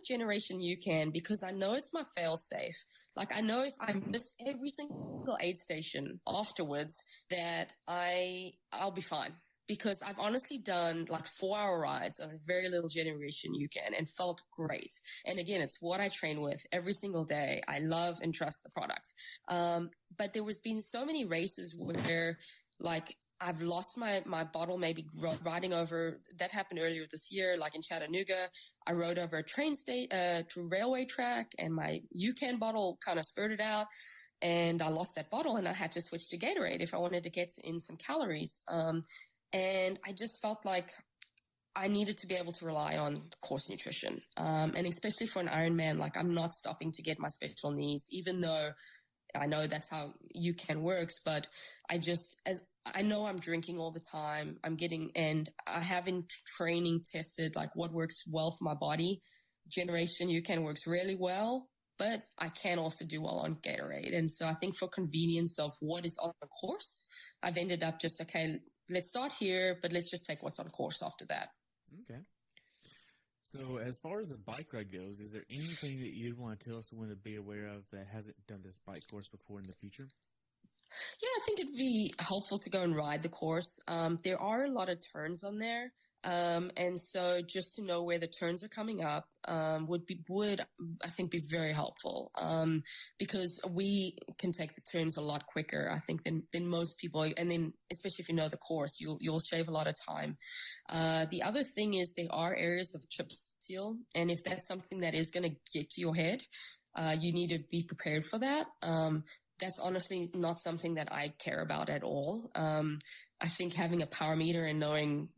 Generation UCAN because I know it's my fail safe. Like I know if I miss every single aid station afterwards that I'll be fine. Because I've honestly done like 4-hour rides on a very little Generation UCAN and felt great. And again, it's what I train with every single day. I love and trust the product. But there was been so many races where like I've lost my bottle, maybe riding over, that happened earlier this year, like in Chattanooga. I rode over a to railway track and my UCAN bottle kind of spurted out and I lost that bottle and I had to switch to Gatorade if I wanted to get in some calories. And I just felt like I needed to be able to rely on course nutrition. And especially for an Ironman, like I'm not stopping to get my special needs, even though I know that's how UCAN works. But I know I'm drinking all the time. And I haven't training tested like what works well for my body. Generation UCAN works really well, but I can also do well on Gatorade. And so I think for convenience of what is on the course, I've ended up just, okay, let's start here, but let's just take what's on course after that. Okay. So as far as the bike ride goes, is there anything that you'd want to tell someone to be aware of that hasn't done this bike course before in the future? Yeah, I think it'd be helpful to go and ride the course. There are a lot of turns on there. And so just to know where the turns are coming up, would I think be very helpful. Because we can take the turns a lot quicker, I think, than most people. And then especially if you know the course, you'll shave a lot of time. The other thing is there are areas of chip seal. And if that's something that is going to get to your head, you need to be prepared for that. That's honestly not something that I care about at all. I think having a power meter and knowing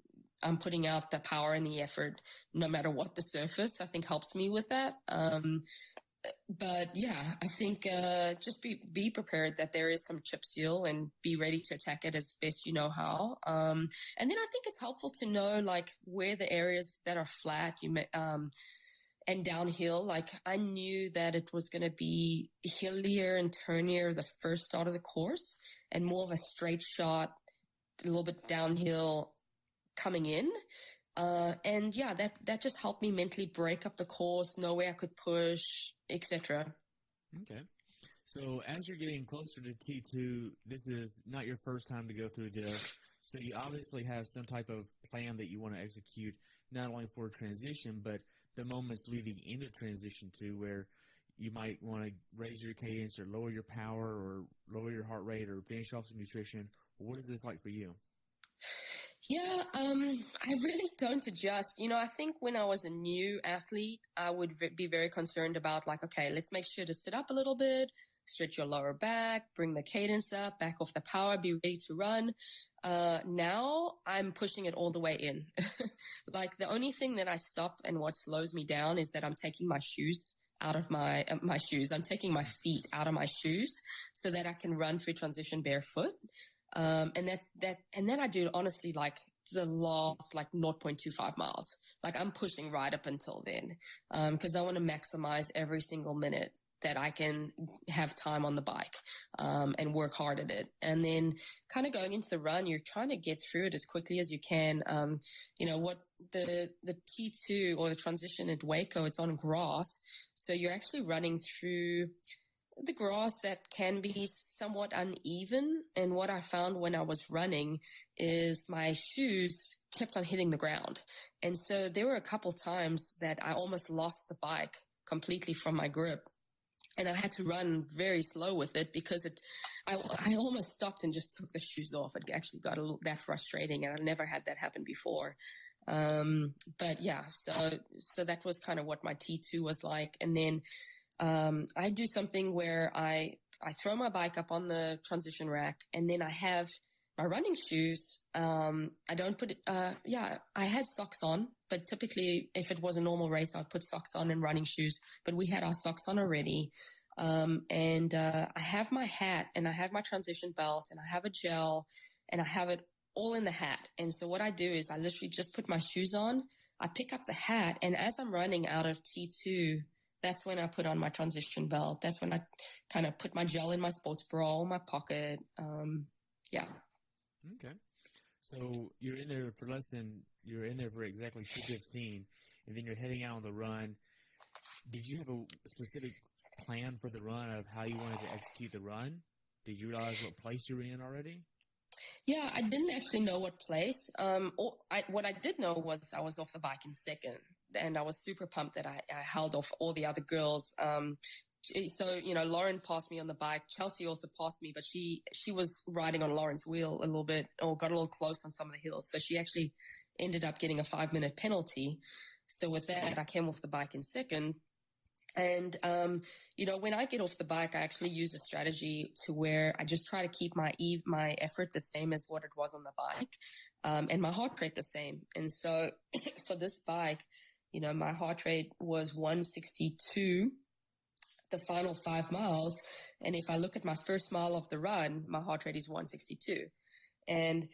I'm putting out the power and the effort, no matter what the surface, I think helps me with that. But yeah, I think just be prepared that there is some chip seal and be ready to attack it as best you know how. And then I think it's helpful to know like where the areas that are flat and downhill, like I knew that it was going to be hillier and turnier the first start of the course and more of a straight shot, a little bit downhill coming in. And yeah, that just helped me mentally break up the course, know where I could push, etc. Okay. So as you're getting closer to T2, this is not your first time to go through this. So you obviously have some type of plan that you want to execute, not only for transition, but the moments leading into transition to where you might want to raise your cadence or lower your power or lower your heart rate or finish off some nutrition. What is this like for you? Yeah, I really don't adjust. I think when I was a new athlete, I would be very concerned about like, okay, let's make sure to sit up a little bit, stretch your lower back, bring the cadence up, back off the power, be ready to run. Now I'm pushing it all the way in. Like the only thing that I stop and what slows me down is that I'm taking my shoes out of my shoes. I'm taking my feet out of my shoes so that I can run through transition barefoot. And then I do honestly like the last like 0.25 miles. Like I'm pushing right up until then, because I want to maximize every single minute that I can have time on the bike, and work hard at it. And then kind of going into the run, you're trying to get through it as quickly as you can. What the T2 or the transition at Waco, it's on grass. So you're actually running through the grass that can be somewhat uneven. And what I found when I was running is my shoes kept on hitting the ground. And so there were a couple times that I almost lost the bike completely from my grip. And I had to run very slow with it because I almost stopped and just took the shoes off. It actually got that frustrating, and I've never had that happen before. But yeah, so that was kind of what my T2 was like. And then I do something where I throw my bike up on the transition rack, and then I have my running shoes. I don't put it, I had socks on, but typically if it was a normal race, I'd put socks on and running shoes, but we had our socks on already. I have my hat, and I have my transition belt, and I have a gel, and I have it all in the hat. And so what I do is I literally just put my shoes on, I pick up the hat, and as I'm running out of T2, that's when I put on my transition belt. That's when I kind of put my gel in my sports bra in my pocket. Yeah. Okay. So you're in there for exactly 2:15, and then you're heading out on the run. Did you have a specific plan for the run of how you wanted to execute the run? Did you realize what place you were in already? Yeah, I didn't actually know what place. What I did know was I was off the bike in second, and I was super pumped that I held off all the other girls. So, Lauren passed me on the bike. Chelsea also passed me, but she was riding on Lauren's wheel a little bit, or got a little close on some of the hills. So she actually ended up getting a 5-minute penalty. So with that, I came off the bike in second. And, when I get off the bike, I actually use a strategy to where I just try to keep my effort the same as what it was on the bike, and my heart rate the same. And so for this bike, my heart rate was 162 the final 5 miles. And if I look at my first mile of the run, my heart rate is 162. And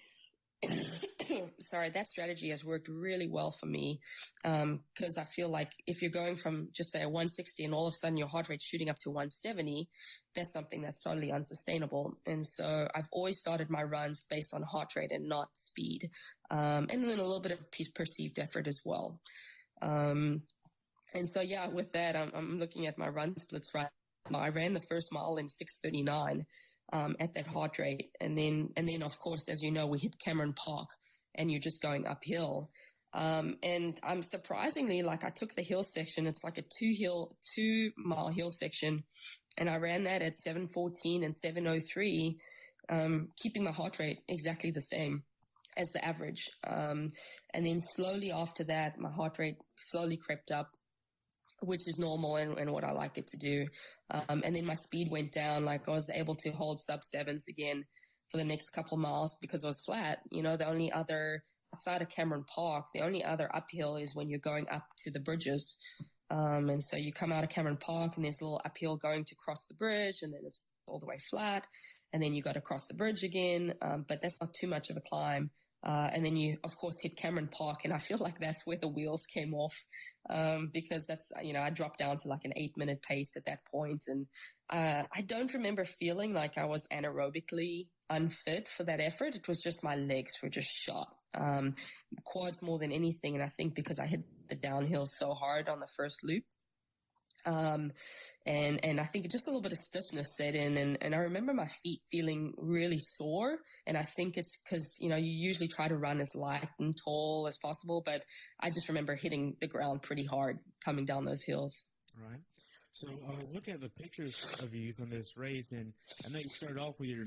sorry, that strategy has worked really well for me, because I feel like if you're going from just say a 160 and all of a sudden your heart rate shooting up to 170, that's something that's totally unsustainable. And so I've always started my runs based on heart rate and not speed, and then a little bit of perceived effort as well. And so, yeah, with that, I'm looking at my run splits right now. I ran the first mile in 6:39 at that heart rate. And then, of course, as you know, we hit Cameron Park, and you're just going uphill. And I'm surprisingly, like I took the hill section. It's like a 2-mile hill section. And I ran that at 7:14 and 7:03, keeping my heart rate exactly the same as the average. And then slowly after that, my heart rate slowly crept up, which is normal and what I like it to do. And then my speed went down. Like I was able to hold sub-7s again for the next couple miles because I was flat. The only other, outside of Cameron Park, the only other uphill is when you're going up to the bridges. And so you come out of Cameron Park, and there's a little uphill going to cross the bridge, and then it's all the way flat. And then you got to cross the bridge again. But that's not too much of a climb. And then you, of course, hit Cameron Park, and I feel like that's where the wheels came off, because that's, I dropped down to like an 8-minute pace at that point. And I don't remember feeling like I was anaerobically unfit for that effort. It was just my legs were just shot, quads more than anything. And I think because I hit the downhill so hard on the first loop. And I think just a little bit of stiffness set in, and I remember my feet feeling really sore. And I think it's because, you usually try to run as light and tall as possible, but I just remember hitting the ground pretty hard coming down those hills. Right. So I was looking at the pictures of you from this race, and I know you started off with your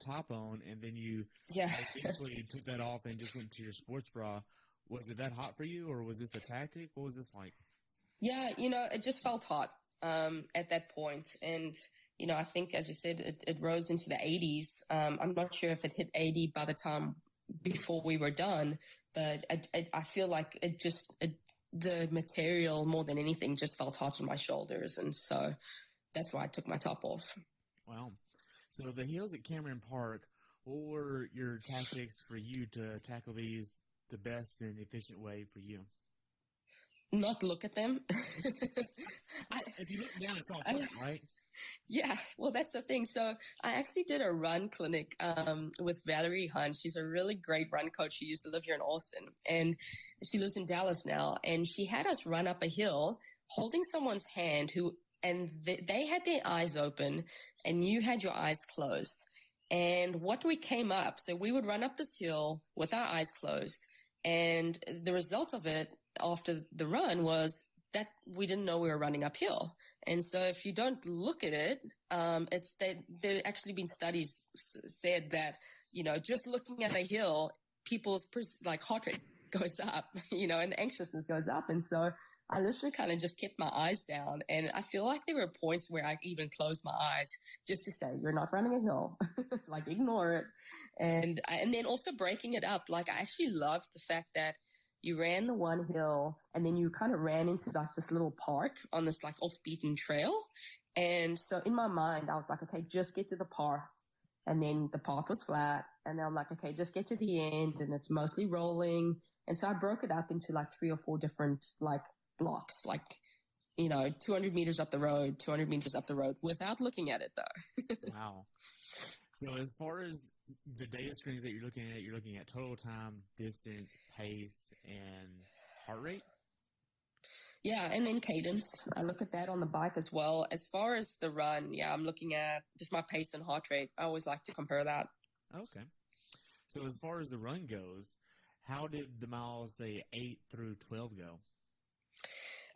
top on, and then you eventually took that off and just went to your sports bra. Was it that hot for you, or was this a tactic? What was this like? Yeah, it just felt hot at that point. And, I think, as you said, it rose into the 80s. I'm not sure if it hit 80 by the time before we were done, but I feel like the material more than anything just felt hot on my shoulders. And so that's why I took my top off. Wow. So the hills at Cameron Park, what were your tactics for you to tackle these the best and efficient way for you? Not look at them. If you look down, it's all fun, right? Yeah, well, that's the thing. So I actually did a run clinic with Valerie Hunt. She's a really great run coach who used to live here in Austin, and she lives in Dallas now. And she had us run up a hill holding someone's hand they had their eyes open and you had your eyes closed. And what we came up, so we would run up this hill with our eyes closed. And the result of it after the run was that we didn't know we were running uphill. And so if you don't look at it, there actually been studies said that, just looking at a hill, people's heart rate goes up, and the anxiousness goes up. And so I literally kind of just kept my eyes down. And I feel like there were points where I even closed my eyes just to say, you're not running a hill, ignore it. And then also breaking it up. I actually loved the fact that you ran the one hill and then you kind of ran into this little park on this off-beaten trail. And so in my mind, I was like, okay, just get to the path. And then the path was flat. And then I'm like, okay, just get to the end and it's mostly rolling. And so I broke it up into 3 or 4 different blocks, 200 meters up the road, 200 meters up the road without looking at it though. Wow. So as far as the data screens that you're looking at total time, distance, pace, and heart rate? Yeah, and then cadence. I look at that on the bike as well. As far as the run, I'm looking at just my pace and heart rate. I always like to compare that. Okay. So as far as the run goes, how did the miles, say, 8 through 12 go?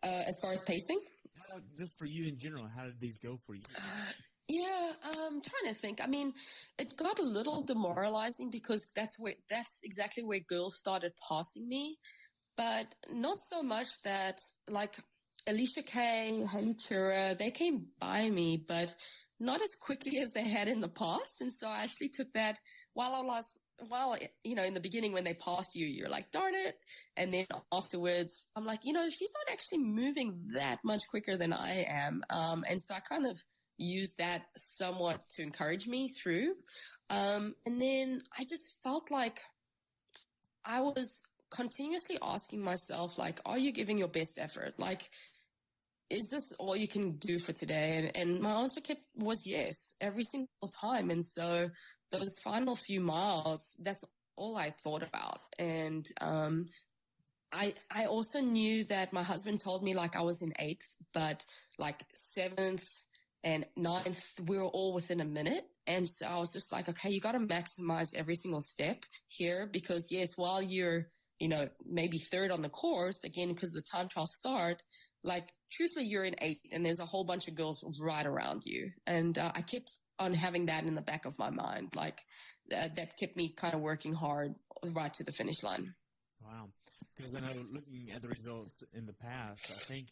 As far as pacing? Just for you in general, how did these go for you? Yeah, I'm trying to think. I mean, it got a little demoralizing because that's exactly where girls started passing me, but not so much that Alicia Kay, Haley Chura, they came by me, but not as quickly as they had in the past. And so I actually took that in the beginning when they passed you, you're like, darn it. And then afterwards, I'm like, she's not actually moving that much quicker than I am. And so I kind of use that somewhat to encourage me through. And then I just felt like I was continuously asking myself, are you giving your best effort? Is this all you can do for today? And my answer was yes, every single time. And so those final few miles, that's all I thought about. And I also knew that my husband told me I was in 8th, but 7th and 9th, we were all within a minute. And so I was just like, okay, you got to maximize every single step here because, yes, while you're, maybe 3rd on the course, again, because the time trials start, truthfully, you're in 8th and there's a whole bunch of girls right around you. And I kept on having that in the back of my mind, that kept me kind of working hard right to the finish line. Wow. Because I know looking at the results in the past, I think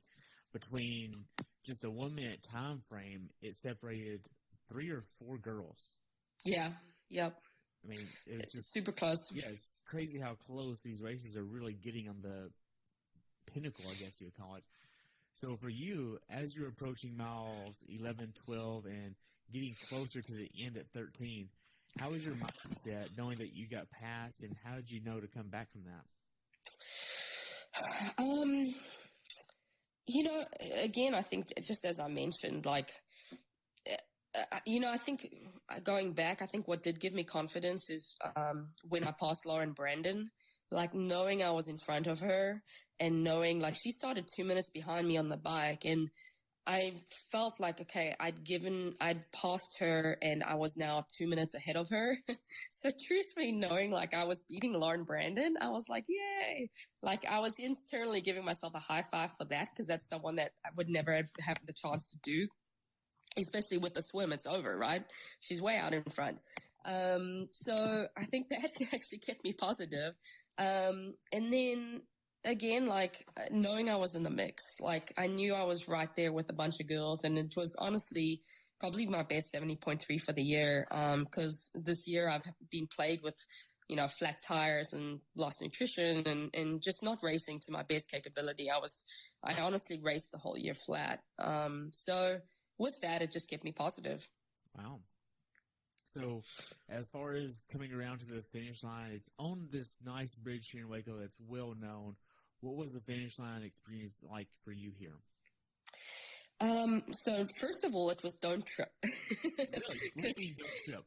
between just a 1 minute time frame, it separated 3 or 4 girls. Yeah. Yep. I mean, it was just super close. Yeah, it's crazy how close these races are really getting on the pinnacle, I guess you would call it. So for you, as you're approaching miles 11, 12, and getting closer to the end at 13, how was your mindset knowing that you got past, and how did you know to come back from that? Again, I think just as I mentioned, I think going back, I think what did give me confidence is when I passed Lauren Brandon, knowing I was in front of her and knowing she started 2 minutes behind me on the bike. And I felt like, okay, I'd passed her and I was now 2 minutes ahead of her. So truthfully, knowing like I was beating Lauren Brandon, I was like, yay. Like I was internally giving myself a high five for that, because that's someone that I would never have the chance to do, especially with the swim. It's over, right? She's way out in front. So I think that actually kept me positive. And then again, like knowing I was in the mix, like I knew I was right there with a bunch of girls, and it was honestly probably my best 70.3 for the year. Cause this year I've been plagued with, flat tires and lost nutrition and just not racing to my best capability. I honestly raced the whole year flat. So with that, it just kept me positive. Wow. So as far as coming around to the finish line, it's on this nice bridge here in Waco that's well known. What was the finish line experience like for you here? So first of all, it was don't trip. Really? What do you mean don't trip?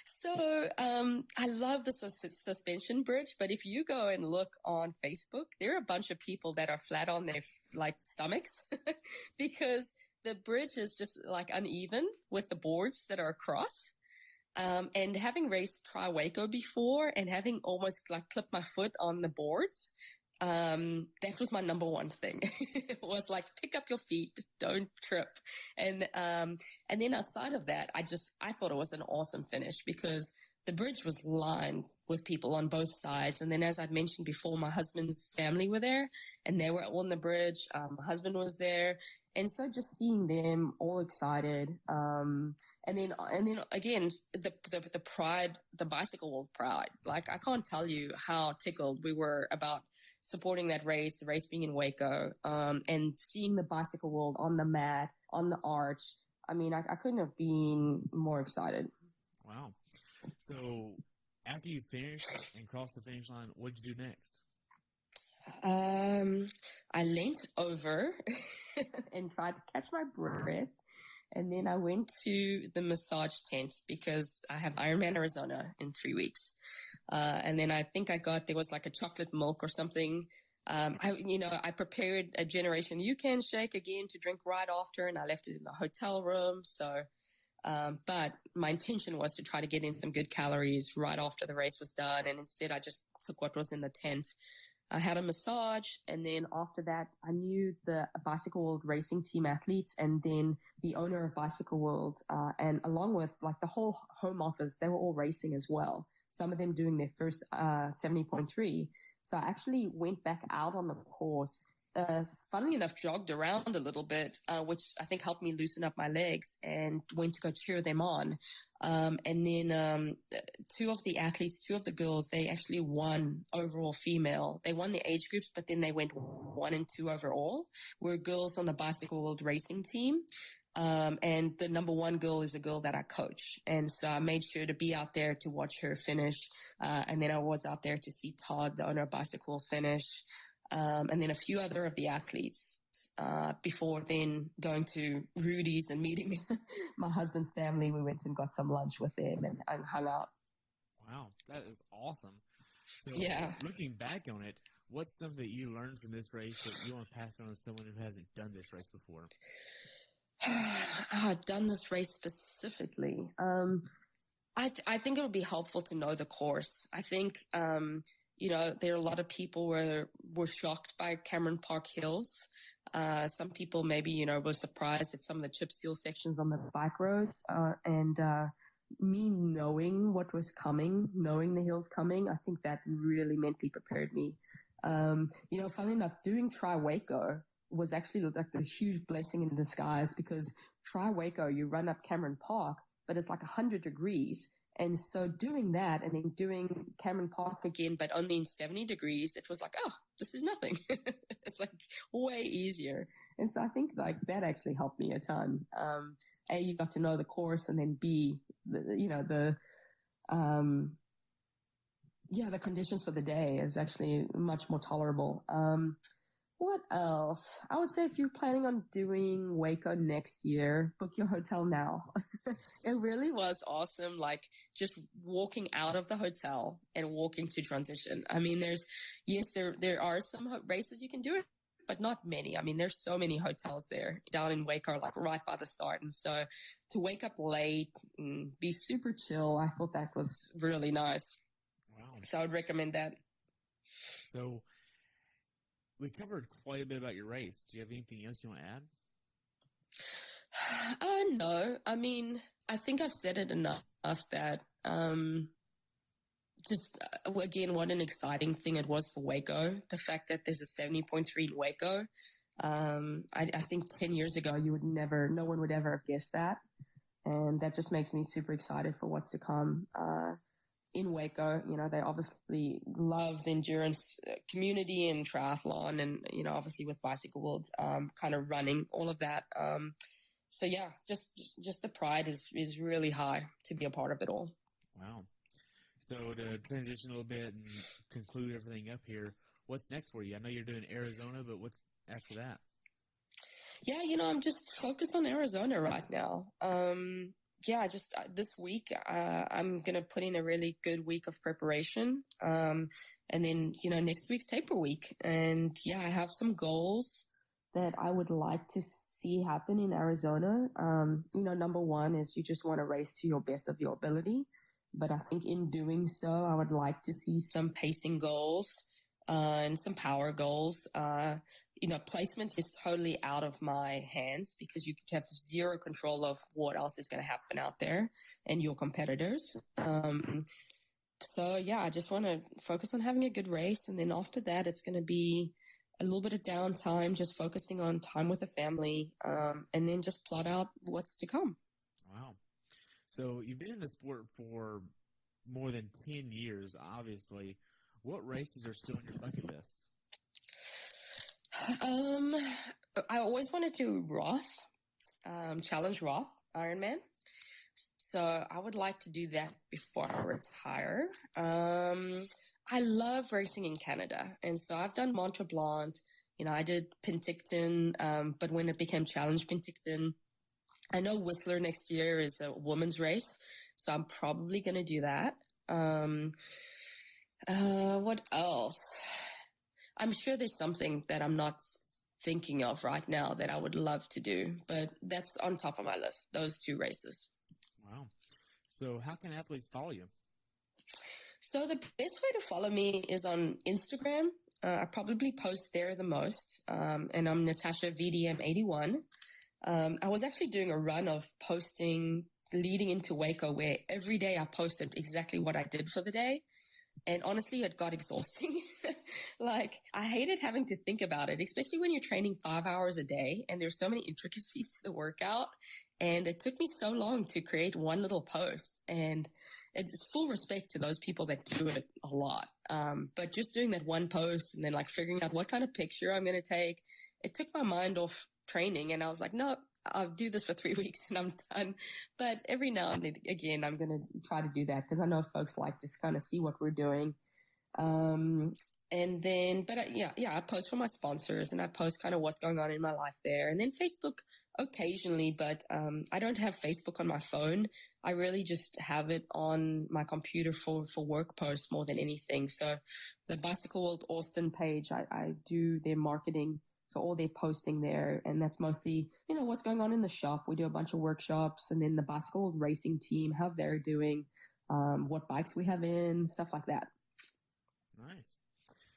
So I love the suspension bridge, but if you go and look on Facebook, there are a bunch of people that are flat on their stomachs because the bridge is just like uneven with the boards that are across. And having raced Tri Waco before and having almost like clipped my foot on the boards, that was my number one thing. It was like, pick up your feet, don't trip. And then outside of that, I thought it was an awesome finish because the bridge was lined with people on both sides. And then as I'd mentioned before, my husband's family were there and they were on the bridge. My husband was there. And so just seeing them all excited. And then again, the pride, the bicycle world pride, like I can't tell you how tickled we were about supporting that race, the race being in Waco, and seeing the bicycle world on the mat, on the arch. I mean, I couldn't have been more excited. Wow. So after you finished and crossed the finish line, what did you do next? I leant over and tried to catch my breath. And then I went to the massage tent because I have IRONMAN Arizona in 3 weeks. And then I think there was like a chocolate milk or something. I prepared a Generation You-Can shake again to drink right after, and I left it in the hotel room. So, but my intention was to try to get in some good calories right after the race was done. And instead I just took what was in the tent. I had a massage, and then after that, I knew the Bicycle World racing team athletes and then the owner of Bicycle World, and along with like the whole home office, they were all racing as well. Some of them doing their first 70.3. So I actually went back out on the course. Funnily enough, jogged around a little bit, which I think helped me loosen up my legs, and went to go cheer them on. And then two of the girls, they actually won overall female. They won the age groups, but then they went 1 and 2 overall. We're girls on the Bicycle World racing team. And the number 1 girl is a girl that I coach. And so I made sure to be out there to watch her finish. And then I was out there to see Todd, the owner of Bicycle, finish. And then a few other of the athletes, before then going to Rudy's and meeting my husband's family. We went and got some lunch with them and hung out. Wow, that is awesome. So yeah. Looking back on it, what's something that you learned from this race that you want to pass on to someone who hasn't done this race before? Done this race specifically. I think it would be helpful to know the course. I think, there are a lot of people were shocked by Cameron Park Hills. Some people maybe, were surprised at some of the chip seal sections on the bike roads. And me knowing what was coming, knowing the hills coming, I think that really mentally prepared me. Funny enough, doing Tri Waco was actually like the huge blessing in disguise, because Tri Waco, you run up Cameron Park, but it's like 100 degrees. And so doing that and then doing Cameron Park again, but only in 70 degrees, it was like, oh, this is nothing. It's like way easier. And so I think like that actually helped me a ton. A, you got to know the course, and then B, the conditions for the day is actually much more tolerable. What else? I would say if you're planning on doing Waco next year, book your hotel now. It really was awesome. Like just walking out of the hotel and walking to transition. I mean, there are some races you can do it but not many. I mean, there's so many hotels there down in Waco, like right by the start. And so to wake up late and be super chill, I thought that was really nice. Wow. So I would recommend that. So we covered quite a bit about your race. Do you have anything else you want to add? No. I mean, I think I've said it enough that again, what an exciting thing it was for Waco. The fact that there's a 70.3 in Waco. I think 10 years ago, no one would ever have guessed that. And that just makes me super excited for what's to come in Waco. You know, they obviously love the endurance community and triathlon and, you know, obviously with Bicycle World, kind of running all of that. So yeah, just the pride is really high to be a part of it all. Wow. So to transition a little bit and conclude everything up here, what's next for you? I know you're doing Arizona, but what's after that? Yeah, you know, I'm just focused on Arizona right now. This week, I'm going to put in a really good week of preparation. And then, you know, next week's taper week. And yeah, I have some goals that I would like to see happen in Arizona. You know, number one is you just want to race to your best of your ability. But I think in doing so, I would like to see some pacing goals and some power goals. You know, placement is totally out of my hands because you have zero control of what else is going to happen out there and your competitors. So yeah, I just want to focus on having a good race. And then after that, it's going to be a little bit of downtime, just focusing on time with the family, and then just plot out what's to come. Wow. So you've been in the sport for more than 10 years, obviously. What races are still on your bucket list? I always wanted to challenge Roth Ironman. So I would like to do that before I retire. I love racing in Canada. And so I've done Mont Tremblant. You know, I did Penticton, but when it became Challenge Penticton, I know Whistler next year is a women's race, so I'm probably going to do that. What else? I'm sure there's something that I'm not thinking of right now that I would love to do, but that's on top of my list, those two races. Wow. So how can athletes follow you? So the best way to follow me is on Instagram. I probably post there the most, and I'm Natasha VDM81. I was actually doing a run of posting leading into Waco where every day I posted exactly what I did for the day. And honestly, it got exhausting. Like, I hated having to think about it, especially when you're training 5 hours a day and there's so many intricacies to the workout. And it took me so long to create one little post. And it's full respect to those people that do it a lot. But just doing that one post and then like figuring out what kind of picture I'm going to take, it took my mind off training. And I was like, no, I'll do this for 3 weeks and I'm done. But every now and then, again, I'm going to try to do that because I know folks like to kind of see what we're doing. And then, I post for my sponsors and I post kind of what's going on in my life there. And then Facebook occasionally, but I don't have Facebook on my phone. I really just have it on my computer for work posts more than anything. So the Bicycle World Austin page, I do their marketing. So all their posting there, and that's mostly, you know, what's going on in the shop. We do a bunch of workshops, and then the Bicycle World racing team, how they're doing, what bikes we have in, stuff like that. Nice.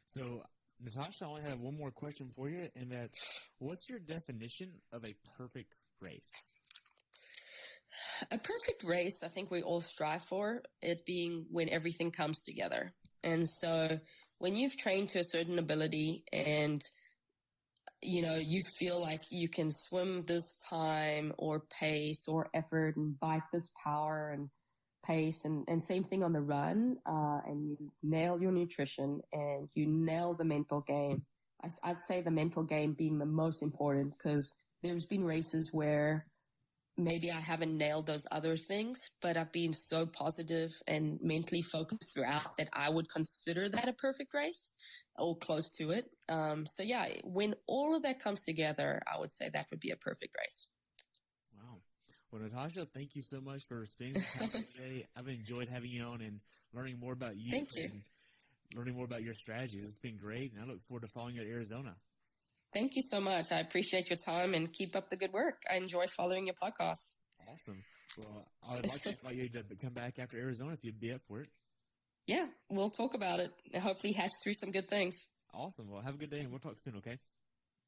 So, Natasha, I only have one more question for you, and that's, what's your definition of a perfect race? A perfect race, I think we all strive for it being when everything comes together. And so when you've trained to a certain ability and you know, you feel like you can swim this time or pace or effort and bike this power and pace and same thing on the run, and you nail your nutrition and you nail the mental game. I'd say the mental game being the most important because there's been races where maybe I haven't nailed those other things, but I've been so positive and mentally focused throughout that I would consider that a perfect race or close to it. So yeah, when all of that comes together, I would say that would be a perfect race. Wow. Well, Natasha, thank you so much for spending some time today. I've enjoyed having you on and learning more about you. Thank you. And learning more about your strategies. It's been great, and I look forward to following you at Arizona. Thank you so much. I appreciate your time and keep up the good work. I enjoy following your podcast. Awesome. Well, I would like to invite you to come back after Arizona if you'd be up for it. Yeah, we'll talk about it and hopefully hash through some good things. Awesome. Well, have a good day, and we'll talk soon, okay?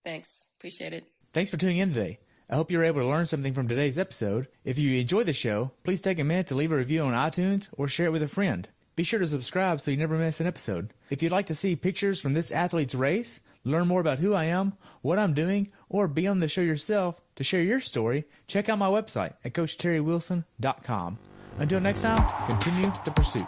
Thanks. Appreciate it. Thanks for tuning in today. I hope you were able to learn something from today's episode. If you enjoyed the show, please take a minute to leave a review on iTunes or share it with a friend. Be sure to subscribe so you never miss an episode. If you'd like to see pictures from this athlete's race, learn more about who I am, what I'm doing, or be on the show yourself to share your story, check out my website at CoachTerryWilson.com. Until next time, continue the pursuit.